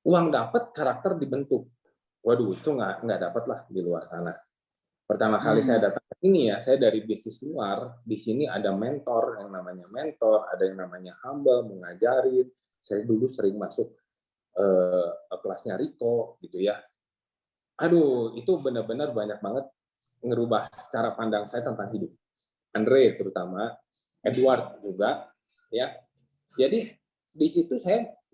uang dapat, karakter dibentuk. Waduh, itu nggak dapat lah di luar sana. Pertama kali saya datang ke sini ya, saya dari bisnis luar. Di sini ada mentor, yang namanya mentor, ada yang namanya humble, mengajarin. Saya dulu sering masuk kelasnya Rico, gitu ya. Aduh, itu benar-benar banyak banget ngerubah cara pandang saya tentang hidup. Andre terutama, Edward juga, ya. Jadi di situ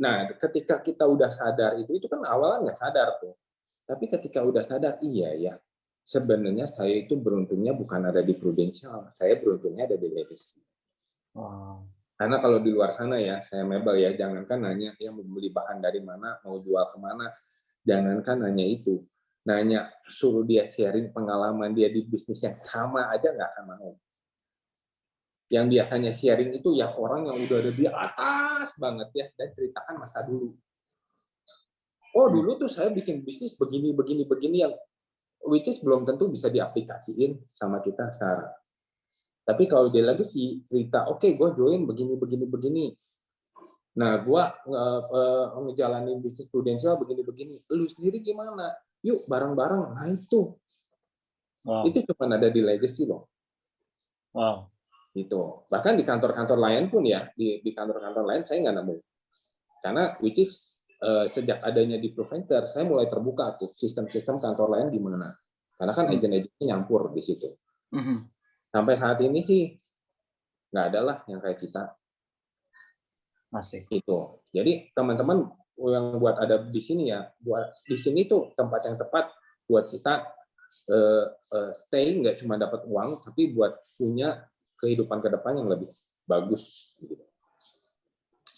nah ketika kita udah sadar itu kan awalnya nggak sadar tuh. Tapi ketika udah sadar, iya ya, sebenarnya saya itu beruntungnya bukan ada di Prudential, saya beruntungnya ada di legacy. Karena kalau di luar sana ya, saya mebel ya, jangankan nanya ya mau beli bahan dari mana, mau jual kemana, jangankan nanya itu. Nanya, suruh dia sharing pengalaman dia di bisnis yang sama aja nggak akan mau. Yang biasanya sharing itu ya orang yang udah ada di atas banget ya, dan ceritakan masa dulu. Oh dulu tuh saya bikin bisnis begini yang which is belum tentu bisa diaplikasiin sama kita sekarang. Tapi kalau di legacy cerita, oke, gue join begini. Nah, gue ngejalanin bisnis Prudential begini. Lu sendiri gimana? Yuk bareng-bareng. Nah itu, itu cuma ada di legacy loh. Gitu. Bahkan di kantor-kantor lain pun ya, di kantor-kantor lain saya nggak nemu. Karena which is sejak adanya di Proventure, saya mulai terbuka tuh sistem-sistem kantor lain di mana. Karena kan agen-agennya nyampur di situ. Sampai saat ini sih nggak ada lah yang kayak kita. Masih. Itu. Jadi teman-teman yang buat ada di sini ya, buat di sini tuh tempat yang tepat buat kita stay, nggak cuma dapat uang, tapi buat punya kehidupan ke depan yang lebih bagus. Gitu.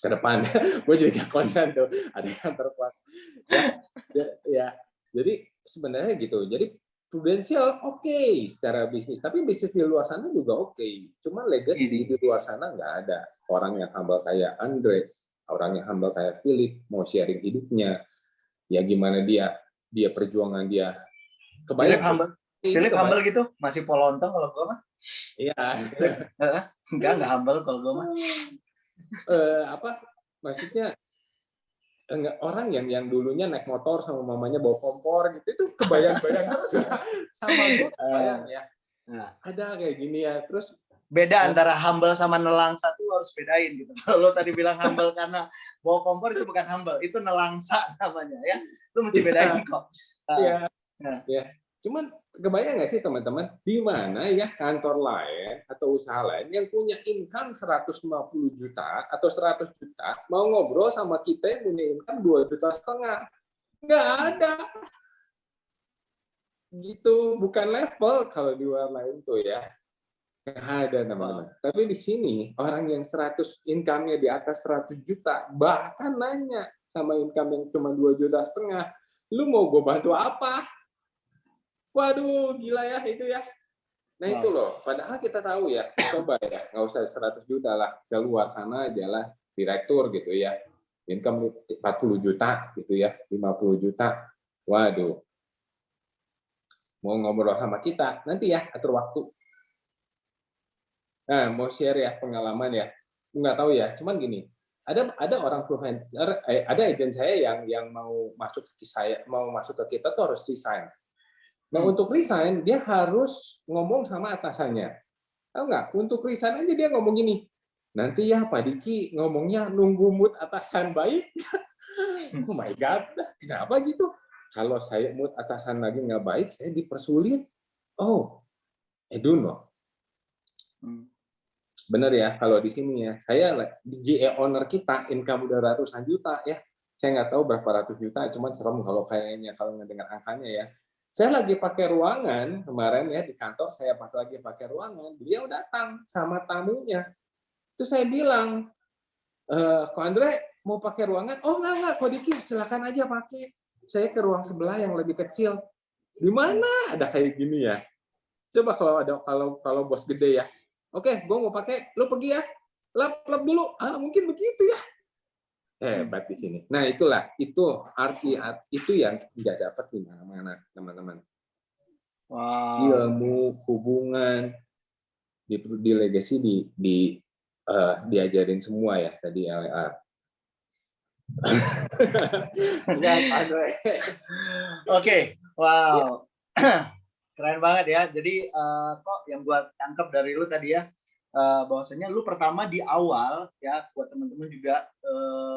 Ke depan, gue jadi gak konsen tuh, ada kantor kelas. Ya. Jadi sebenarnya gitu. Jadi prudensial oke secara bisnis, tapi bisnis di luar sana juga oke. Cuma legacy di luar sana nggak ada. Orang yang humble kayak Andre, orang yang humble kayak Philip mau sharing hidupnya, ya gimana dia perjuangan dia. Philip humble gitu, masih polontong kalau gue mah. Iya. Enggak humble kalau gue mah. Maksudnya orang yang dulunya naik motor sama mamanya bawa kompor gitu, itu kebayang-bayang terus sama gue kebayang ya. Ada kayak gini ya, terus beda antara humble sama nelangsa tuh harus bedain gitu. Kalau lo tadi bilang humble karena bawa kompor itu bukan humble, itu nelangsa namanya ya. Lo mesti bedain kok. Iya. Ya. Cuman kebayang nggak sih teman-teman, di mana ya kantor lain atau usaha lain yang punya income 150 juta atau 100 juta mau ngobrol sama kita yang punya income 2,5 juta? Nggak ada. Gitu, bukan level kalau di luar lain tuh ya. Nggak ada teman-teman. Tapi di sini orang yang 100 income-nya di atas 100 juta bahkan nanya sama income yang cuma 2,5 juta, lu mau gue bantu apa? Waduh, gila ya itu ya. Nah itu loh, padahal kita tahu ya, coba ya, nggak usah 100 juta lah, keluar sana aja lah, direktur gitu ya, income 40 juta gitu ya, 50 juta, waduh. Mau ngobrol sama kita, nanti ya, atur waktu. Nah, mau share ya pengalaman ya, nggak tahu ya, cuman gini, ada orang influencer, ada agent saya yang mau masuk ke kita tuh harus resign. Nah, untuk resign, dia harus ngomong sama atasannya. Tahu nggak? Untuk resign aja dia ngomong gini, nanti ya Pak Diki ngomongnya nunggu mood atasan baik. Oh my God, kenapa gitu? Kalau saya mood atasan lagi nggak baik, saya dipersulit. Oh, I don't know. Bener ya, kalau di sini ya, saya GA owner kita, income udah ratusan juta ya. Saya nggak tahu berapa ratus juta, cuman serem kalau kayaknya, kalau ngedengar angkanya ya. Saya lagi pakai ruangan kemarin ya di kantor, saya lagi pakai ruangan, beliau datang sama tamunya. Terus saya bilang, Ko Andre mau pakai ruangan? Oh enggak, Ko Diki silakan aja pakai. Saya ke ruang sebelah yang lebih kecil. Di mana ada kayak gini ya? Coba kalau bos gede ya. Oke, gue mau pakai, lo pergi ya. Lap dulu. Mungkin begitu ya. Hebat di sini. Nah, itu arti itu yang nggak dapat di mana-mana, teman-teman. Wow. Ilmu, hubungan di legacy diajarin semua ya tadi LA. Oke, wow. Keren banget ya. Jadi kok yang gua tangkap dari lu tadi ya, bahwasanya lu pertama di awal ya, buat teman-teman juga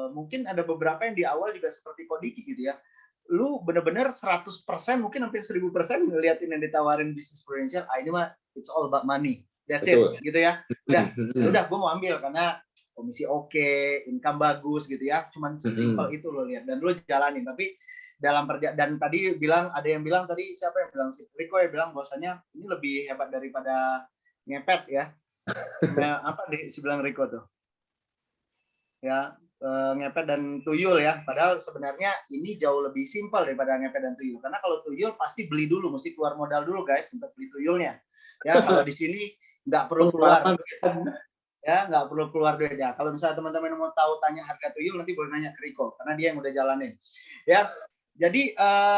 mungkin ada beberapa yang di awal juga seperti Kodiki gitu ya. Lu bener-bener 100% mungkin hampir 1000% ngeliatin yang ditawarin bisnis prudential, ini mah it's all about money. That's Betul. it gitu ya. Udah gue mau ambil karena komisi oke, income bagus gitu ya. Cuman sesimpel itu lo lihat dan lo jalanin. Tapi dalam dan tadi ada yang bilang tadi, siapa yang bilang sih? Rico yang bilang bahwasanya ini lebih hebat daripada ngepet ya. Nah, apa si bilang Rico tuh? Ya, ngepet dan tuyul ya. Padahal sebenarnya ini jauh lebih simpel daripada ngepet dan tuyul. Karena kalau tuyul pasti beli dulu, mesti keluar modal dulu guys untuk beli tuyulnya. Ya, kalau di sini nggak perlu keluar. Ya, nggak perlu keluar duit ya. Kalau misalnya teman-teman mau tahu tanya harga tuyul, nanti boleh nanya ke Rico karena dia yang udah jalanin. Ya, jadi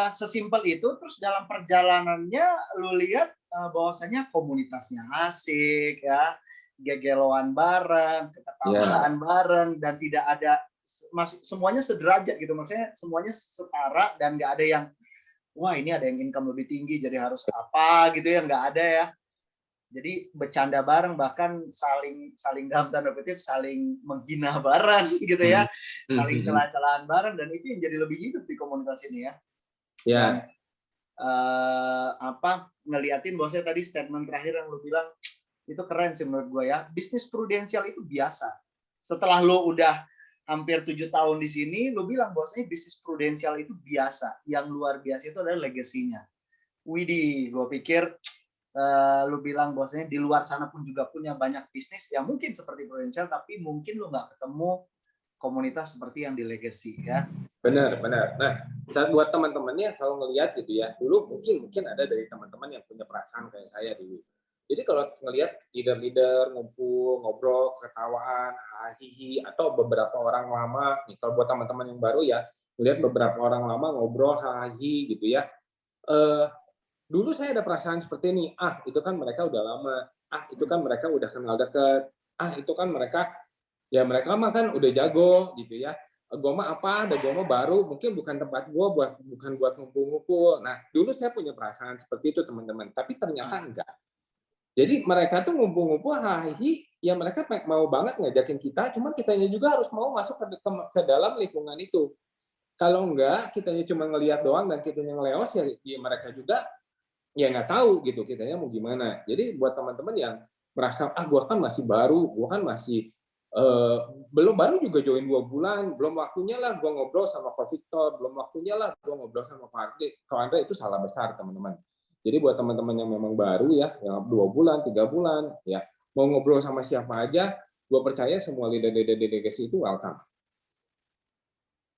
sesimpel itu. Terus dalam perjalanannya lu lihat bahwasanya komunitasnya asik ya, gegeloan bareng, ketawaan bareng, dan tidak ada semuanya sederajat gitu, maksudnya semuanya setara dan nggak ada yang wah ini ada yang income lebih tinggi jadi harus apa gitu ya, nggak ada ya. Jadi bercanda bareng, bahkan saling dalam tanda kutip saling menghina bareng gitu ya, saling celah-celahan bareng, dan itu yang jadi lebih hidup di komunitas ini ya. Ya. Ngeliatin bahwasanya tadi statement terakhir yang lu bilang itu keren sih menurut gue ya. Bisnis prudensial itu biasa. Setelah lu udah hampir 7 tahun di sini, lu bilang bahwasanya bisnis prudensial itu biasa. Yang luar biasa itu adalah legasinya. Widih, gue pikir lu bilang bahwasanya di luar sana pun juga punya banyak bisnis yang mungkin seperti prudensial, tapi mungkin lu nggak ketemu komunitas seperti yang di Legacy ya. Benar. Nah, buat teman-temannya kalau ngelihat gitu ya, dulu mungkin ada dari teman-teman yang punya perasaan kayak saya dulu. Jadi kalau ngelihat leader-leader ngumpul, ngobrol, ketawaan, hihi, atau beberapa orang lama, nih kalau buat teman-teman yang baru ya, ngelihat beberapa orang lama ngobrol, hihi gitu ya. Dulu saya ada perasaan seperti ini, itu kan mereka udah lama, itu kan mereka udah kenal dekat, itu kan mereka mah kan udah jago gitu ya. Gue mah ada gue mah baru, mungkin bukan tempat gue bukan buat ngumpul-ngumpul. Nah, dulu saya punya perasaan seperti itu teman-teman, tapi ternyata enggak. Jadi mereka tuh ngumpul-ngumpul, ya mereka mau banget ngajakin kita, cuman kitanya juga harus mau masuk ke dalam lingkungan itu. Kalau enggak, kitanya cuma ngelihat doang dan kitanya ngeleos, ya mereka juga ya nggak tahu gitu kitanya mau gimana. Jadi buat teman-teman yang merasa gue kan masih baru, gue kan masih baru juga join 2 bulan, belum waktunya lah gue ngobrol sama Pak Victor, belum waktunya lah gue ngobrol sama Pak Andre, itu salah besar teman-teman. Jadi buat teman-teman yang memang baru ya, yang 2 bulan, 3 bulan, ya mau ngobrol sama siapa aja, gue percaya semua leader-leader delegasi itu welcome.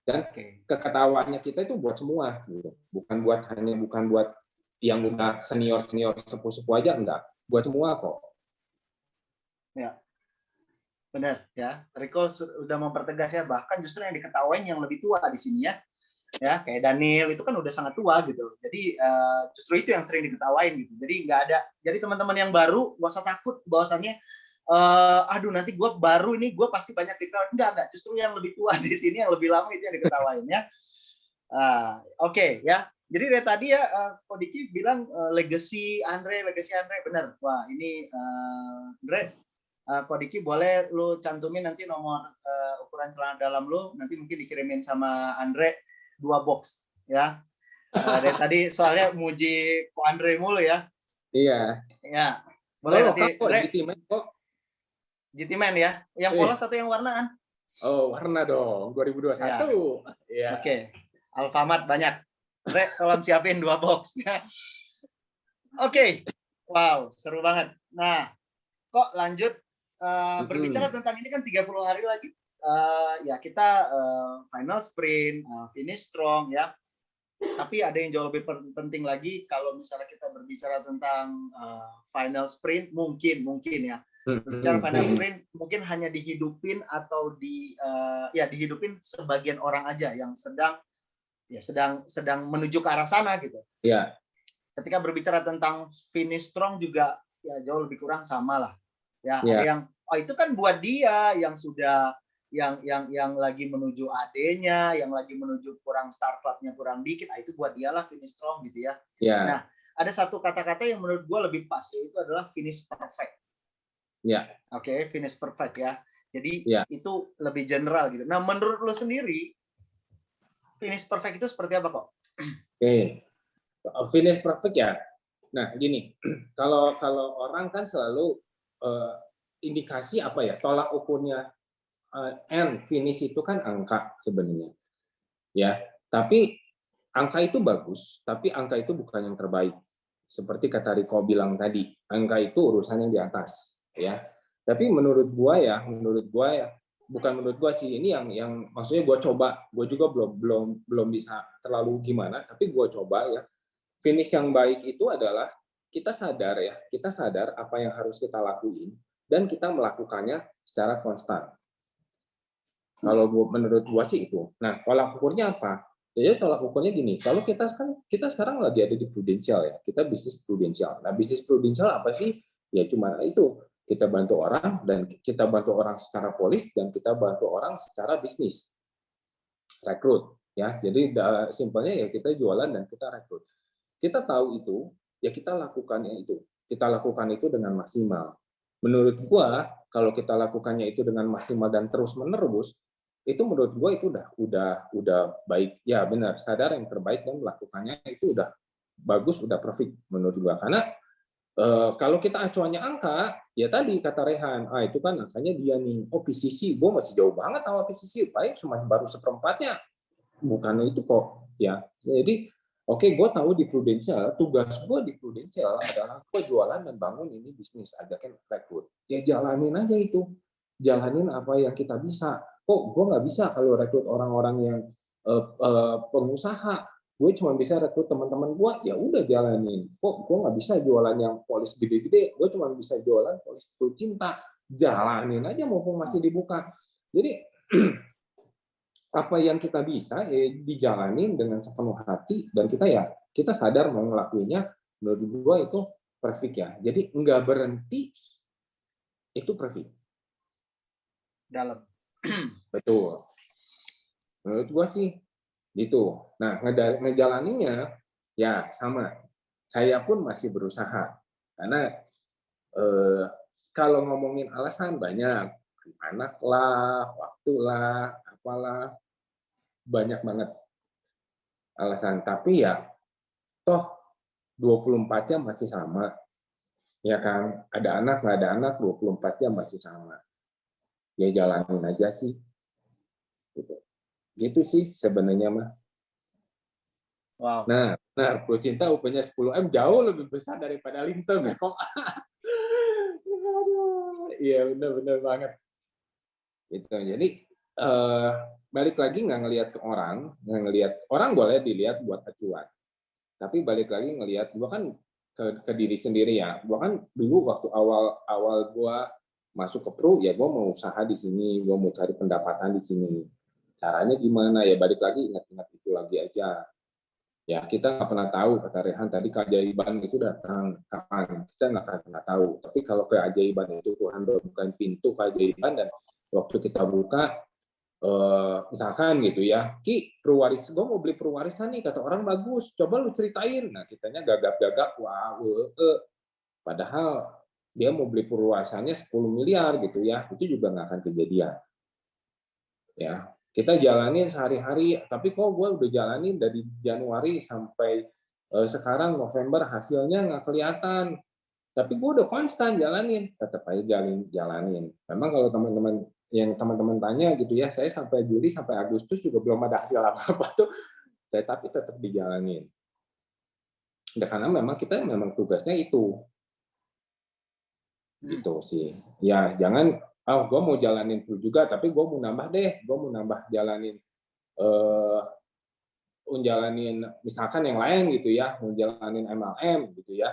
Dan keketawaannya kita itu buat semua, gitu. bukan buat yang udah senior sepuh-sepuh aja, enggak, buat semua kok. Ya. Benar ya, Riko sudah mempertegas ya, bahkan justru yang diketawain yang lebih tua di sini ya. Ya, kayak Daniel itu kan udah sangat tua gitu. Jadi justru itu yang sering diketawain gitu. Jadi nggak ada. Jadi teman-teman yang baru nggak usah takut bahwasannya aduh nanti gue baru ini gue pasti banyak diketawain. Enggak, justru yang lebih tua di sini yang lebih lama itu yang diketawain ya. Oke, ya. Jadi dari tadi ya Ko Diki bilang legacy Andre benar. Wah, ini Andre, Ko Diki boleh lu cantumin nanti nomor ukuran celana dalam lu, nanti mungkin dikirimin sama Andre 2 box ya. Dari tadi soalnya muji Ko Andre mulu ya. Iya. Ya. Boleh nanti Andre. GT Man ya. Yang polos atau yang warnaan? Oh, warna dong. 2021. Ya. Oke. Alfamart banyak. Andre, tolong siapin 2 box ya. Oke. Wow, seru banget. Nah, kok lanjut berbicara tentang ini kan 30 hari lagi. Ya kita final sprint, finish strong ya. Tapi ada yang jauh lebih penting lagi kalau misalnya kita berbicara tentang final sprint, mungkin ya. Berbicara final sprint mungkin hanya dihidupin atau dihidupin sebagian orang aja yang sedang menuju ke arah sana gitu. Iya. Ketika berbicara tentang finish strong juga ya jauh lebih kurang sama lah. Ya, ada yang itu kan buat dia yang sudah yang lagi menuju AD-nya, yang lagi menuju kurang startupnya kurang dikit, itu buat dialah finish strong gitu ya. Nah, ada satu kata-kata yang menurut gue lebih pas, yaitu adalah finish perfect. Oke, finish perfect ya. Jadi itu lebih general gitu. Nah, menurut lo sendiri finish perfect itu seperti apa kok? Finish perfect ya. Nah, gini, kalau orang kan selalu indikasi apa ya, tolak ukurnya end finish itu kan angka sebenarnya. Ya, tapi angka itu bagus, tapi angka itu bukan yang terbaik. Seperti kata Riko bilang tadi, angka itu urusan yang di atas, ya. Tapi menurut gua ya, bukan menurut gua sih, ini yang maksudnya gua coba, gua juga belum bisa terlalu gimana, tapi gua coba ya. Finish yang baik itu adalah kita sadar apa yang harus kita lakuin dan kita melakukannya secara konstan. Kalau menurut gua sih itu. Nah, tolak ukurnya apa? Jadi tolak ukurnya gini, kalau kita sekarang lagi ada di prudensial ya, kita bisnis prudensial. Nah, bisnis prudensial apa sih? Ya cuma itu, kita bantu orang dan kita bantu orang secara polis dan kita bantu orang secara bisnis. Rekrut ya. Jadi simpelnya ya kita jualan dan kita rekrut. Kita tahu itu, ya kita lakukannya itu. Kita lakukan itu dengan maksimal. Menurut gua, kalau kita lakukannya itu dengan maksimal dan terus-menerus, itu menurut gue itu udah baik. Ya benar, sadar yang terbaik dan melakukannya itu udah bagus, udah perfect menurut gue. Karena kalau kita acuannya angka, ya tadi kata Rehan, itu kan angkanya dia nih, PCC, gue masih jauh banget sama PCC, baik cuma baru seperempatnya, bukan itu kok. Ya, jadi oke, gue tahu di prudensial, tugas gue di prudensial adalah gue jualan dan bangun ini bisnis, ajakin rekrut. Ya jalanin aja itu, jalanin apa yang kita bisa. kok gue nggak bisa kalau rekrut orang-orang yang pengusaha, gue cuma bisa rekrut teman-teman gue, ya udah jalanin. Kok gue nggak bisa jualan yang polis gede-gede, gue cuma bisa jualan polis cinta, jalanin aja mumpung masih dibuka. Jadi apa yang kita bisa dijalanin dengan sepenuh hati, dan kita sadar mau ngelakuinnya. Menurut gue itu perfect ya. Jadi nggak berhenti, itu perfect. Dalam. Betul. Menurut gua sih gitu. Nah, ngejalaninnya ya sama. Saya pun masih berusaha. Karena kalau ngomongin alasan banyak. Anak lah, waktu lah, apalah. Banyak banget alasan. Tapi ya toh 24 jam masih sama. Ya kan? Ada anak, nggak ada anak, 24 jam masih sama. Ya jalanin aja sih. Gitu sih sebenarnya mah. Wow. Nah, Pro Cinta UP-nya 10M jauh lebih besar daripada Lintel ya kok. Iya benar-benar banget. Gitu. Jadi balik lagi nggak ngelihat ke orang, nggak ngelihat orang boleh dilihat buat acuan. Tapi balik lagi ngelihat gua kan ke diri sendiri ya. Gua kan dulu waktu awal gua masuk ke Pro ya gua mau usaha di sini, gua mau cari pendapatan di sini. Caranya gimana ya, balik lagi ingat-ingat itu lagi aja ya. Kita nggak pernah tahu, kata Rehan tadi, keajaiban itu datang kapan, kita nggak akan pernah tahu. Tapi kalau keajaiban itu Tuhan bukan pintu keajaiban, dan waktu kita buka misalkan gitu ya, Ki perwaris, gue mau beli perwarisan nih, kata orang bagus, coba lu ceritain. Nah kitanya gagap-gagap, wah padahal dia mau beli perwarisannya 10 miliar gitu ya, itu juga nggak akan kejadian ya. Kita jalanin sehari-hari, tapi kok gue udah jalanin dari Januari sampai sekarang November, hasilnya nggak kelihatan. Tapi gue udah konstan jalanin, tetap aja jalanin. Memang kalau teman-teman tanya gitu ya, saya sampai Juli sampai Agustus juga belum ada hasil apa-apa tuh, saya tapi tetap dijalanin. Ya, karena memang tugasnya itu. Gitu sih. Ya jangan gue mau jalanin Pro juga, tapi gue mau nambah deh, gue mau nambah jalanin misalkan yang lain gitu ya, mau jalanin MLM gitu ya.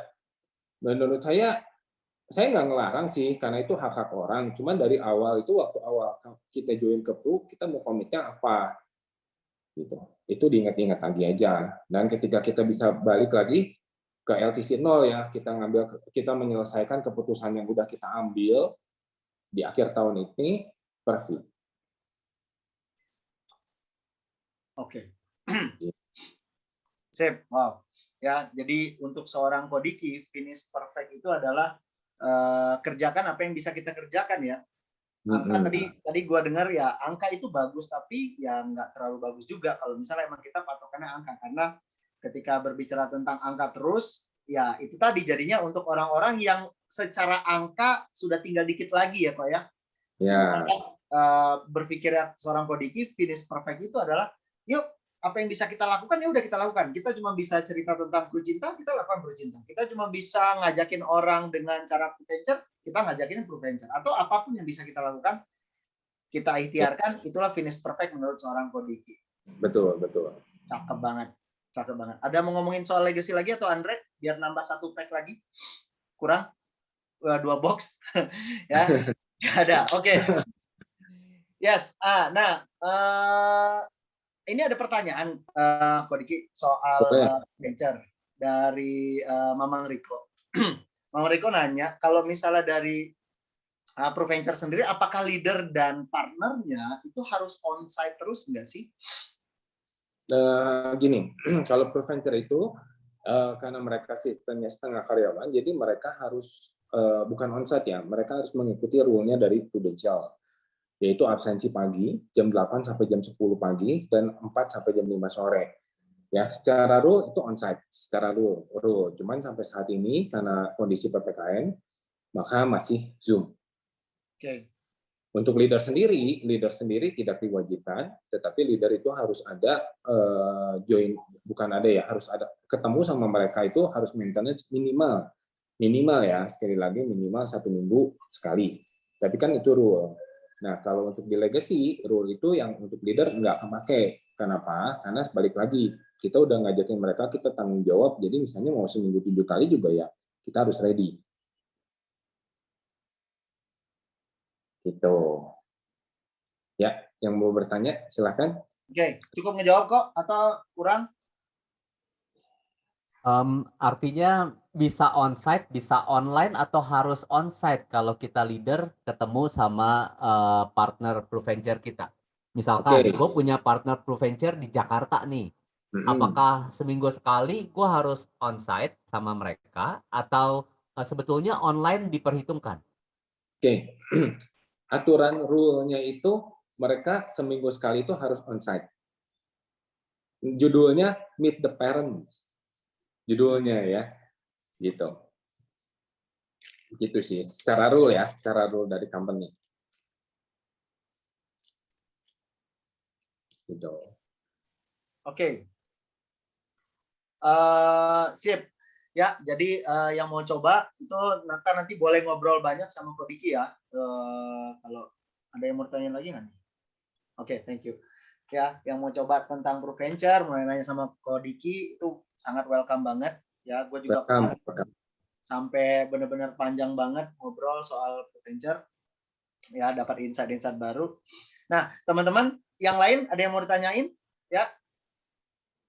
Menurut saya nggak ngelarang sih, karena itu hak-hak orang. Cuman dari awal itu, waktu awal kita join ke Pro, kita mau komitnya apa? Gitu. Itu diingat-ingat lagi aja. Dan ketika kita bisa balik lagi ke LTC 0 ya, kita menyelesaikan keputusan yang udah kita ambil di akhir tahun ini, perfect. Oke. Sip. Wow. Ya, jadi untuk seorang Kodiki, finish perfect itu adalah kerjakan apa yang bisa kita kerjakan ya. Angka tadi gua dengar ya, angka itu bagus, tapi ya nggak terlalu bagus juga kalau misalnya emang kita patokannya angka. Karena ketika berbicara tentang angka terus, ya itu tadi jadinya untuk orang-orang yang secara angka sudah tinggal dikit lagi ya Pak ya. Ya. Berpikirnya seorang Kodiki, finish perfect itu adalah, yuk apa yang bisa kita lakukan ya udah kita lakukan. Kita cuma bisa cerita tentang Pro Cinta, kita lakukan Pro Cinta. Kita cuma bisa ngajakin orang dengan cara Pro Venture, kita ngajakin Pro Venture. Atau apapun yang bisa kita lakukan, kita ikhtiarkan, itulah finish perfect menurut seorang Kodiki. Betul. Cakep banget. Ada mau ngomongin soal legacy lagi atau Andre? Biar nambah 1 pack lagi. Kurang? 2 box? Ya, nggak ada. Oke. Yes. Ini ada pertanyaan Kodiki soal venture dari Mamang Riko. Mamang Riko nanya, kalau misalnya dari Pro Venture sendiri, apakah leader dan partnernya itu harus on-site terus nggak sih? Gini, kalau Pro Venture itu karena mereka sistemnya setengah karyawan, jadi mereka harus bukan on-site ya, mereka harus mengikuti rule-nya dari Prudential, yaitu absensi pagi jam 8 sampai jam 10 pagi dan 4 sampai jam 5 sore. Ya, secara rule itu onsite, secara rule. Cuman sampai saat ini karena kondisi PPKM maka masih Zoom. Oke. Untuk leader sendiri tidak diwajibkan, tetapi leader itu harus ada harus ada ketemu sama mereka, itu harus maintenance minimal ya, sekali lagi minimal 1 minggu sekali. Tapi kan itu rule. Nah, kalau untuk di legacy, rule itu yang untuk leader nggak kepake. Kenapa? Karena sebalik lagi, kita udah ngajakin mereka, kita tanggung jawab, jadi misalnya mau seminggu 7 kali juga ya, kita harus ready. Gitu. Ya, yang mau bertanya, silakan. Oke, cukup ngejawab kok atau kurang? Artinya bisa onsite, bisa online, atau harus onsite kalau kita leader ketemu sama partner Proventure kita. Misalkan, Oke. gue punya partner Proventure di Jakarta nih. Apakah seminggu sekali gue harus onsite sama mereka, atau sebetulnya online diperhitungkan? Oke. Aturan rule-nya itu mereka seminggu sekali itu harus onsite. Judulnya Meet the Parents. Judulnya ya. Gitu. Gitu sih. Secara rule ya, secara rule dari company. Gitu. Oke. Sip. Ya, jadi yang mau coba itu nanti boleh ngobrol banyak sama Ko Diki ya. Kalau ada yang mau tanya lagi nggak? Oke, thank you. Ya, yang mau coba tentang Proventure, mulai nanya sama Ko Diki itu sangat welcome banget. Ya, gue juga Welcome. sampai benar-benar panjang banget ngobrol soal Proventure. Ya, dapat insight-insight baru. Nah, teman-teman yang lain ada yang mau ditanyain? Ya,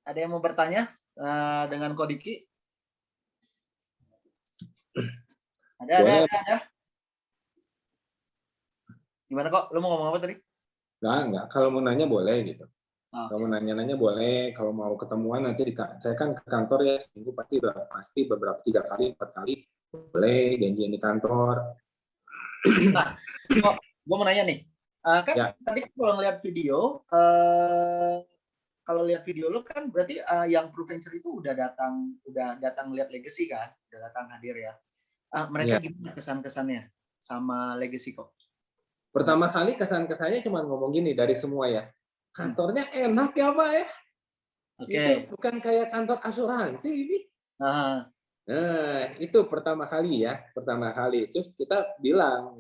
ada yang mau bertanya dengan Ko Diki? Ada. Gimana kok? Lu mau ngomong apa tadi? Enggak. Kalau mau nanya boleh gitu. Okay. Kalau mau nanya-nanya boleh. Kalau mau ketemuan nanti saya kan ke kantor ya seminggu pasti beberapa 3 kali 4 kali boleh janjian di kantor. Nah, kok gue mau nanya nih. Kan ya. tadi kalau ngeliat video, kalau lihat video lu kan berarti yang Proventure itu udah datang lihat Legacy kan, udah datang hadir ya. Mereka gimana kesan-kesannya sama Legacy kok? Pertama kali kesan-kesannya cuma ngomong gini dari semua ya. Kantornya enak ya Pak ya. Itu bukan kayak kantor asuransi ini. Nah, itu pertama kali ya. Pertama kali itu kita bilang,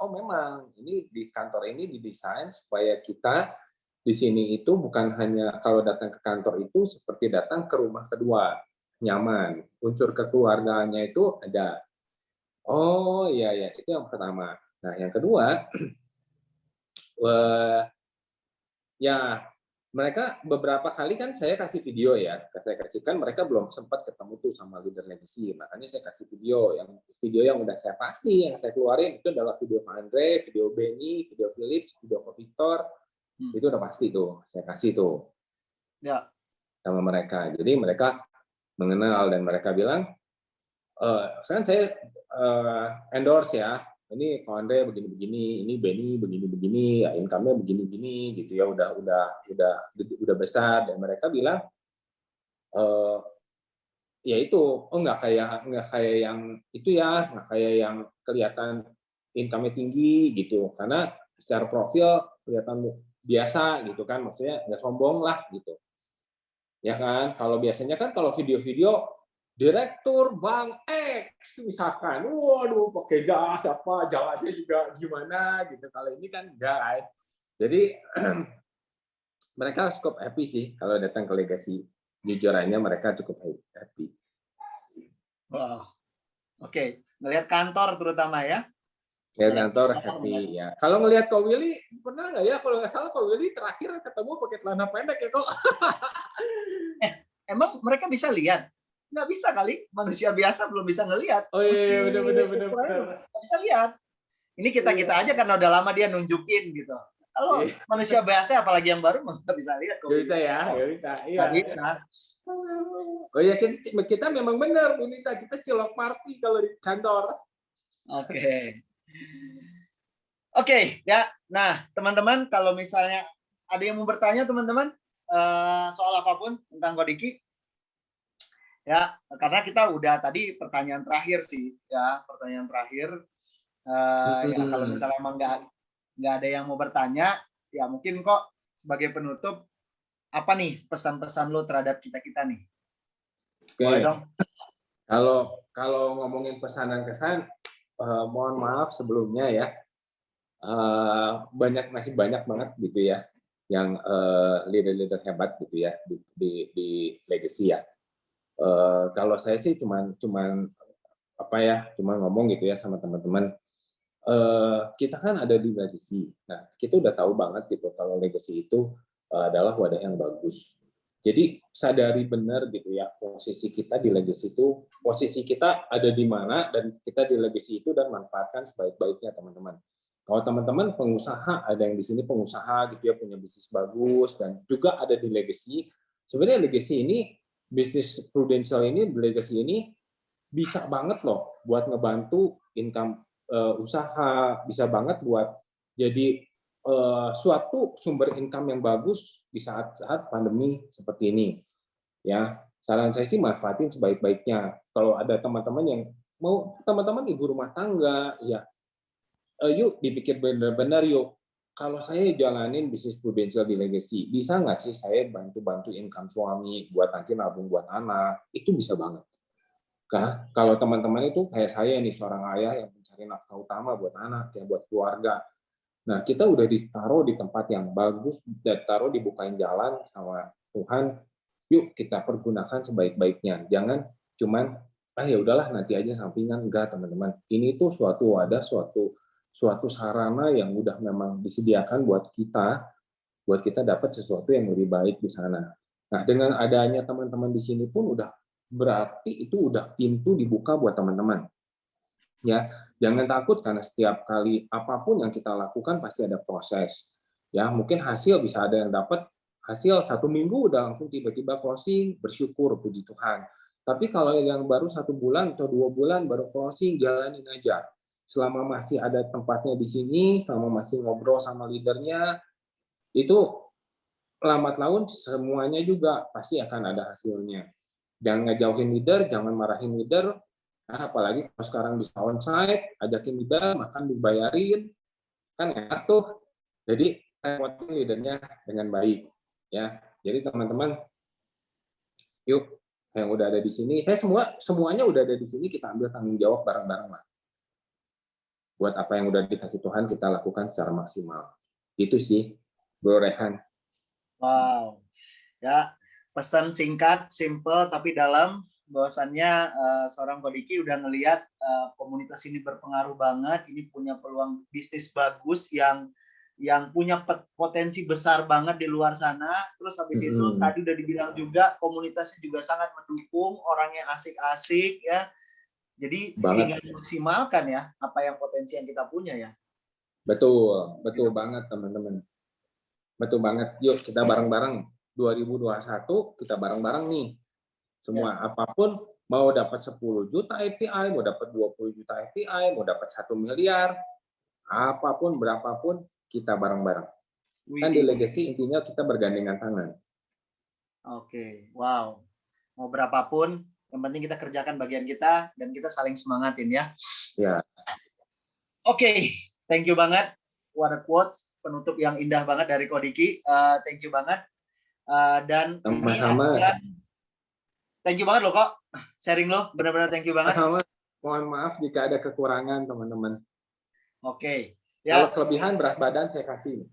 oh memang ini di kantor ini didesain supaya kita di sini itu bukan hanya kalau datang ke kantor itu seperti datang ke rumah kedua, nyaman. Unsur kekeluargaannya itu ada. Oh iya itu yang pertama. Nah, yang kedua, ya mereka beberapa kali kan saya kasih video ya, saya kasihkan mereka belum sempat ketemu tuh sama leader Legacy, makanya saya kasih video yang udah saya pasti yang saya keluarin itu adalah video Pak Andre, video Benny, video Philips, video Ko Victor, itu udah pasti tuh saya kasih tuh sama mereka. Jadi mereka mengenal dan mereka bilang, sekarang saya endorse ya. Ini Ko Andre begini-begini, ini Benny begini-begini, ya income-nya begini-begini gitu ya, udah besar dan mereka bilang ya itu nggak kayak yang itu ya, nggak kayak yang kelihatan income-nya tinggi gitu, karena secara profil kelihatan biasa gitu kan, maksudnya nggak sombong lah gitu. Ya kan, kalau biasanya kan kalau video-video Direktur Bank X misalkan, waduh pakai jas apa, jalannya juga gimana gitu. Kalau ini kan enggak. Jadi mereka cukup happy sih kalau datang ke Legacy. Jujur aja mereka cukup happy. Wow. Oke, ngelihat kantor terutama ya. Ngelihat kantor happy ya. Kalau ngelihat Ko Willy, pernah nggak ya? Kalau nggak salah Ko Willy terakhir ketemu pakai celana pendek ya kok. Emang mereka bisa lihat? Nggak bisa kali, manusia biasa belum bisa ngelihat. Oh iya, benar. Nggak bisa lihat. Ini kita aja karena udah lama dia nunjukin gitu. Kalau manusia biasa apalagi yang baru nggak bisa lihat. Nggak bisa ya, nggak bisa. Iya. Nggak bisa. Oh ya kita memang benar Bu Nita, kita cilok party kalau di kantor. Oke ya. Nah teman-teman kalau misalnya ada yang mau bertanya teman-teman soal apapun tentang Ko Diki. Ya, karena kita udah tadi pertanyaan terakhir sih, ya pertanyaan terakhir. Ya kalau misalnya emang nggak ada yang mau bertanya, ya mungkin kok sebagai penutup apa nih pesan-pesan lo terhadap kita nih? Boleh dong. Kalau ngomongin pesan dan kesan, mohon maaf sebelumnya ya. masih banyak banget gitu ya yang leader-leader hebat gitu ya di legacy ya. Kalau saya sih cuman ngomong gitu ya sama teman-teman. Kita kan ada di legacy. Nah, kita udah tahu banget gitu kalau legacy itu adalah wadah yang bagus. Jadi sadari benar gitu ya posisi kita di legacy itu, posisi kita ada di mana dan kita di legacy itu, dan manfaatkan sebaik-baiknya teman-teman. Kalau teman-teman pengusaha, ada yang di sini pengusaha gitu ya, punya bisnis bagus dan juga ada di legacy. Sebenarnya legacy ini, bisnis Prudential ini, legacy ini bisa banget loh buat ngebantu income usaha, bisa banget buat jadi suatu sumber income yang bagus di saat-saat pandemi seperti ini. Ya, saran saya sih manfaatin sebaik-baiknya. Kalau ada teman-teman yang mau, teman-teman ibu rumah tangga, ya yuk dipikir benar-benar yuk. Kalau saya jalanin bisnis Prudential di legacy, bisa nggak sih saya bantu-bantu income suami buat nanti nabung buat anak? Itu bisa banget. Kalau teman-teman itu kayak saya nih, seorang ayah yang mencari nafkah utama buat anak, ya buat keluarga. Nah, kita udah ditaruh di tempat yang bagus, ditaruh dibukain jalan sama Tuhan. Yuk kita pergunakan sebaik-baiknya. Jangan cuman ya udahlah nanti aja sampingan. Enggak, teman-teman. Ini tuh suatu wadah, suatu sarana yang udah memang disediakan buat kita dapat sesuatu yang lebih baik di sana. Nah, dengan adanya teman-teman di sini pun udah berarti itu udah pintu dibuka buat teman-teman. Ya, jangan takut karena setiap kali apapun yang kita lakukan pasti ada proses. Ya, mungkin hasil bisa ada yang dapat hasil 1 minggu udah langsung tiba-tiba closing, bersyukur puji Tuhan. Tapi kalau yang baru 1 bulan atau 2 bulan baru closing, jalanin aja. Selama masih ada tempatnya di sini, selama masih ngobrol sama leadernya, itu lambat laun semuanya juga pasti akan ada hasilnya. Jangan ngejauhin leader, jangan marahin leader. Nah, apalagi kalau sekarang bisa onsite, ajakin leader, makan dibayarin, kan enak tuh. Jadi lewatin leadernya dengan baik. Ya, jadi teman-teman, yuk yang udah ada di sini, saya semuanya udah ada di sini, kita ambil tanggung jawab bareng-bareng lah. Buat apa yang udah dikasih Tuhan kita lakukan secara maksimal. Itu sih, Bro Rehan. Wow, ya pesan singkat, simple tapi dalam. Bahwasannya seorang Ko Diki udah ngelihat komunitas ini berpengaruh banget. Ini punya peluang bisnis bagus yang punya potensi besar banget di luar sana. Terus habis itu tadi udah dibilang juga komunitasnya juga sangat mendukung, orangnya asik-asik ya. Jadi tinggal maksimalkan ya apa yang potensi yang kita punya ya. Betul banget teman-teman. Betul banget. Yuk kita bareng-bareng 2021 kita bareng-bareng nih. Semua apapun mau dapat 10 juta API, mau dapat 20 juta API, mau dapat 1 miliar, apapun berapapun kita bareng-bareng. Kan di legacy intinya kita bergandengan tangan. Oke, wow. Mau berapapun yang penting kita kerjakan bagian kita dan kita saling semangatin ya. Ya. Oke, thank you banget. What a quotes, penutup yang indah banget dari Ko Diki. Thank you banget. Dan sama-sama. Thank you banget loh kok. Sharing lo, benar-benar thank you banget. Sama. Mohon maaf jika ada kekurangan teman-teman. Oke. Ya. Kalau kelebihan berat badan saya kasih.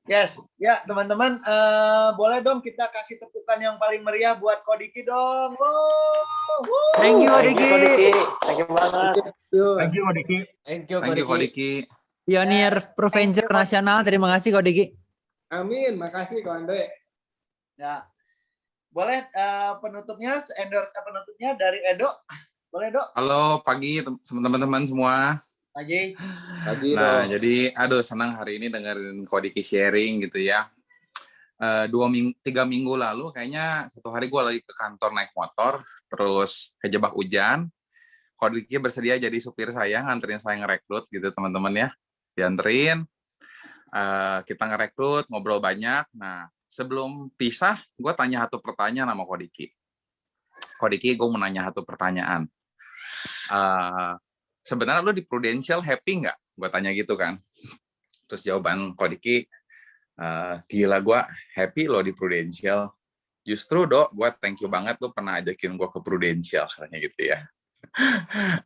Yes, ya teman-teman, boleh dong kita kasih tepukan yang paling meriah buat Ko Diki dong. Thank you Ko Diki. Thank you banget. Thank you Ko Diki. Thank you Ko Diki. Pionir Proventure nasional. Terima kasih Ko Diki. Amin, makasih Ko Andre. Ya, boleh penutupnya penutupnya dari Edo, boleh Dok? Halo pagi teman-teman semua. Pagi. Nah, jadi senang hari ini dengerin Ko Diki sharing gitu ya. 3 minggu lalu kayaknya satu hari gue lagi ke kantor naik motor, terus kejebak hujan. Ko Diki bersedia jadi supir saya, nganterin saya ngerekrut gitu teman-teman ya. Dianterin, kita ngerekrut, ngobrol banyak. Nah, sebelum pisah, gue tanya satu pertanyaan sama Ko Diki. Ko Diki, gue mau nanya satu pertanyaan. Sebenarnya lo di Prudential happy nggak? Gue tanya gitu kan. Terus jawaban Ko Diki, gila gue happy lo di Prudential. Justru Dok, gue thank you banget lo pernah ajakin gue ke Prudential, katanya gitu ya.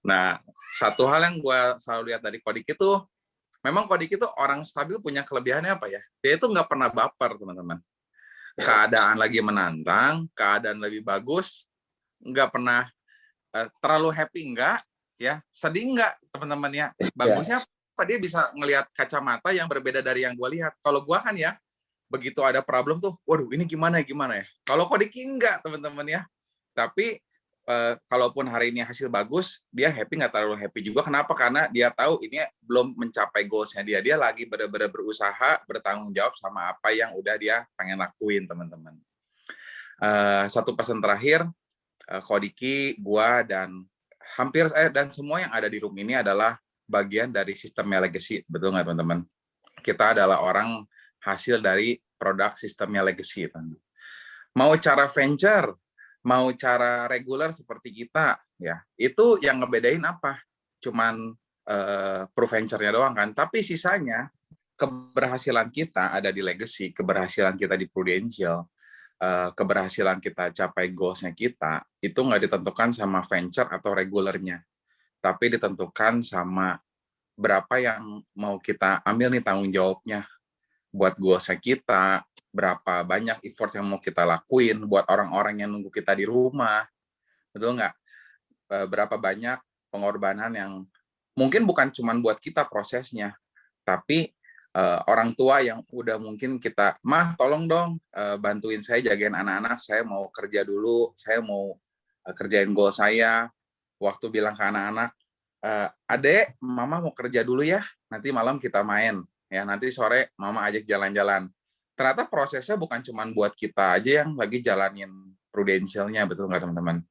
Nah, satu hal yang gue selalu lihat dari Ko Diki tuh, memang Ko Diki tuh orang stabil punya kelebihannya apa ya? Dia itu nggak pernah baper, teman-teman. Keadaan lagi menantang, keadaan lebih bagus, nggak pernah terlalu happy, enggak, ya, sedih enggak, teman-teman ya. Bagusnya apa? Dia bisa ngelihat kacamata yang berbeda dari yang gue lihat. Kalau gue kan ya, begitu ada problem tuh, waduh ini gimana ya. Kalau Ko Diki enggak, teman-teman ya. Tapi kalaupun hari ini hasil bagus, dia happy nggak terlalu happy juga. Kenapa? Karena dia tahu ini belum mencapai goals-nya dia. Dia lagi benar-benar berusaha, bertanggung jawab sama apa yang udah dia pengen lakuin, teman-teman. Satu pesan terakhir, Ko Diki, gua, dan dan semua yang ada di room ini adalah bagian dari sistemnya Legacy. Betul nggak, teman-teman? Kita adalah orang hasil dari produk sistemnya Legacy. Mau cara venture, mau cara reguler seperti kita, ya itu yang ngebedain apa? Cuman pro-venture-nya doang kan. Tapi sisanya keberhasilan kita ada di Legacy, keberhasilan kita di Prudential, keberhasilan kita capai goals-nya kita itu nggak ditentukan sama venture atau regulernya, tapi ditentukan sama berapa yang mau kita ambil nih tanggung jawabnya buat goals-nya kita, berapa banyak effort yang mau kita lakuin buat orang-orang yang nunggu kita di rumah, betul nggak? Berapa banyak pengorbanan yang mungkin bukan cuma buat kita prosesnya, tapi orang tua yang udah mungkin kita, mah tolong dong bantuin saya jagain anak-anak, saya mau kerja dulu, saya mau kerjain goal saya. Waktu bilang ke anak-anak, adek, mama mau kerja dulu ya, nanti malam kita main, ya nanti sore mama ajak jalan-jalan. Ternyata prosesnya bukan cuma buat kita aja yang lagi jalanin Prudential-nya, betul nggak, teman-teman?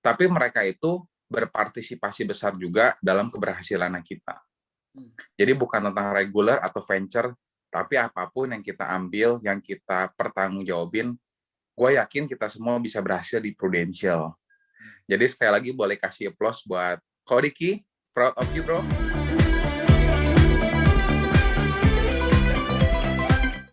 Tapi mereka itu berpartisipasi besar juga dalam keberhasilan kita. Jadi bukan tentang regular atau venture, tapi apapun yang kita ambil, yang kita pertanggungjawabin, gue yakin kita semua bisa berhasil di Prudential. Jadi sekali lagi boleh kasih applause buat Ko Diki, proud of you bro.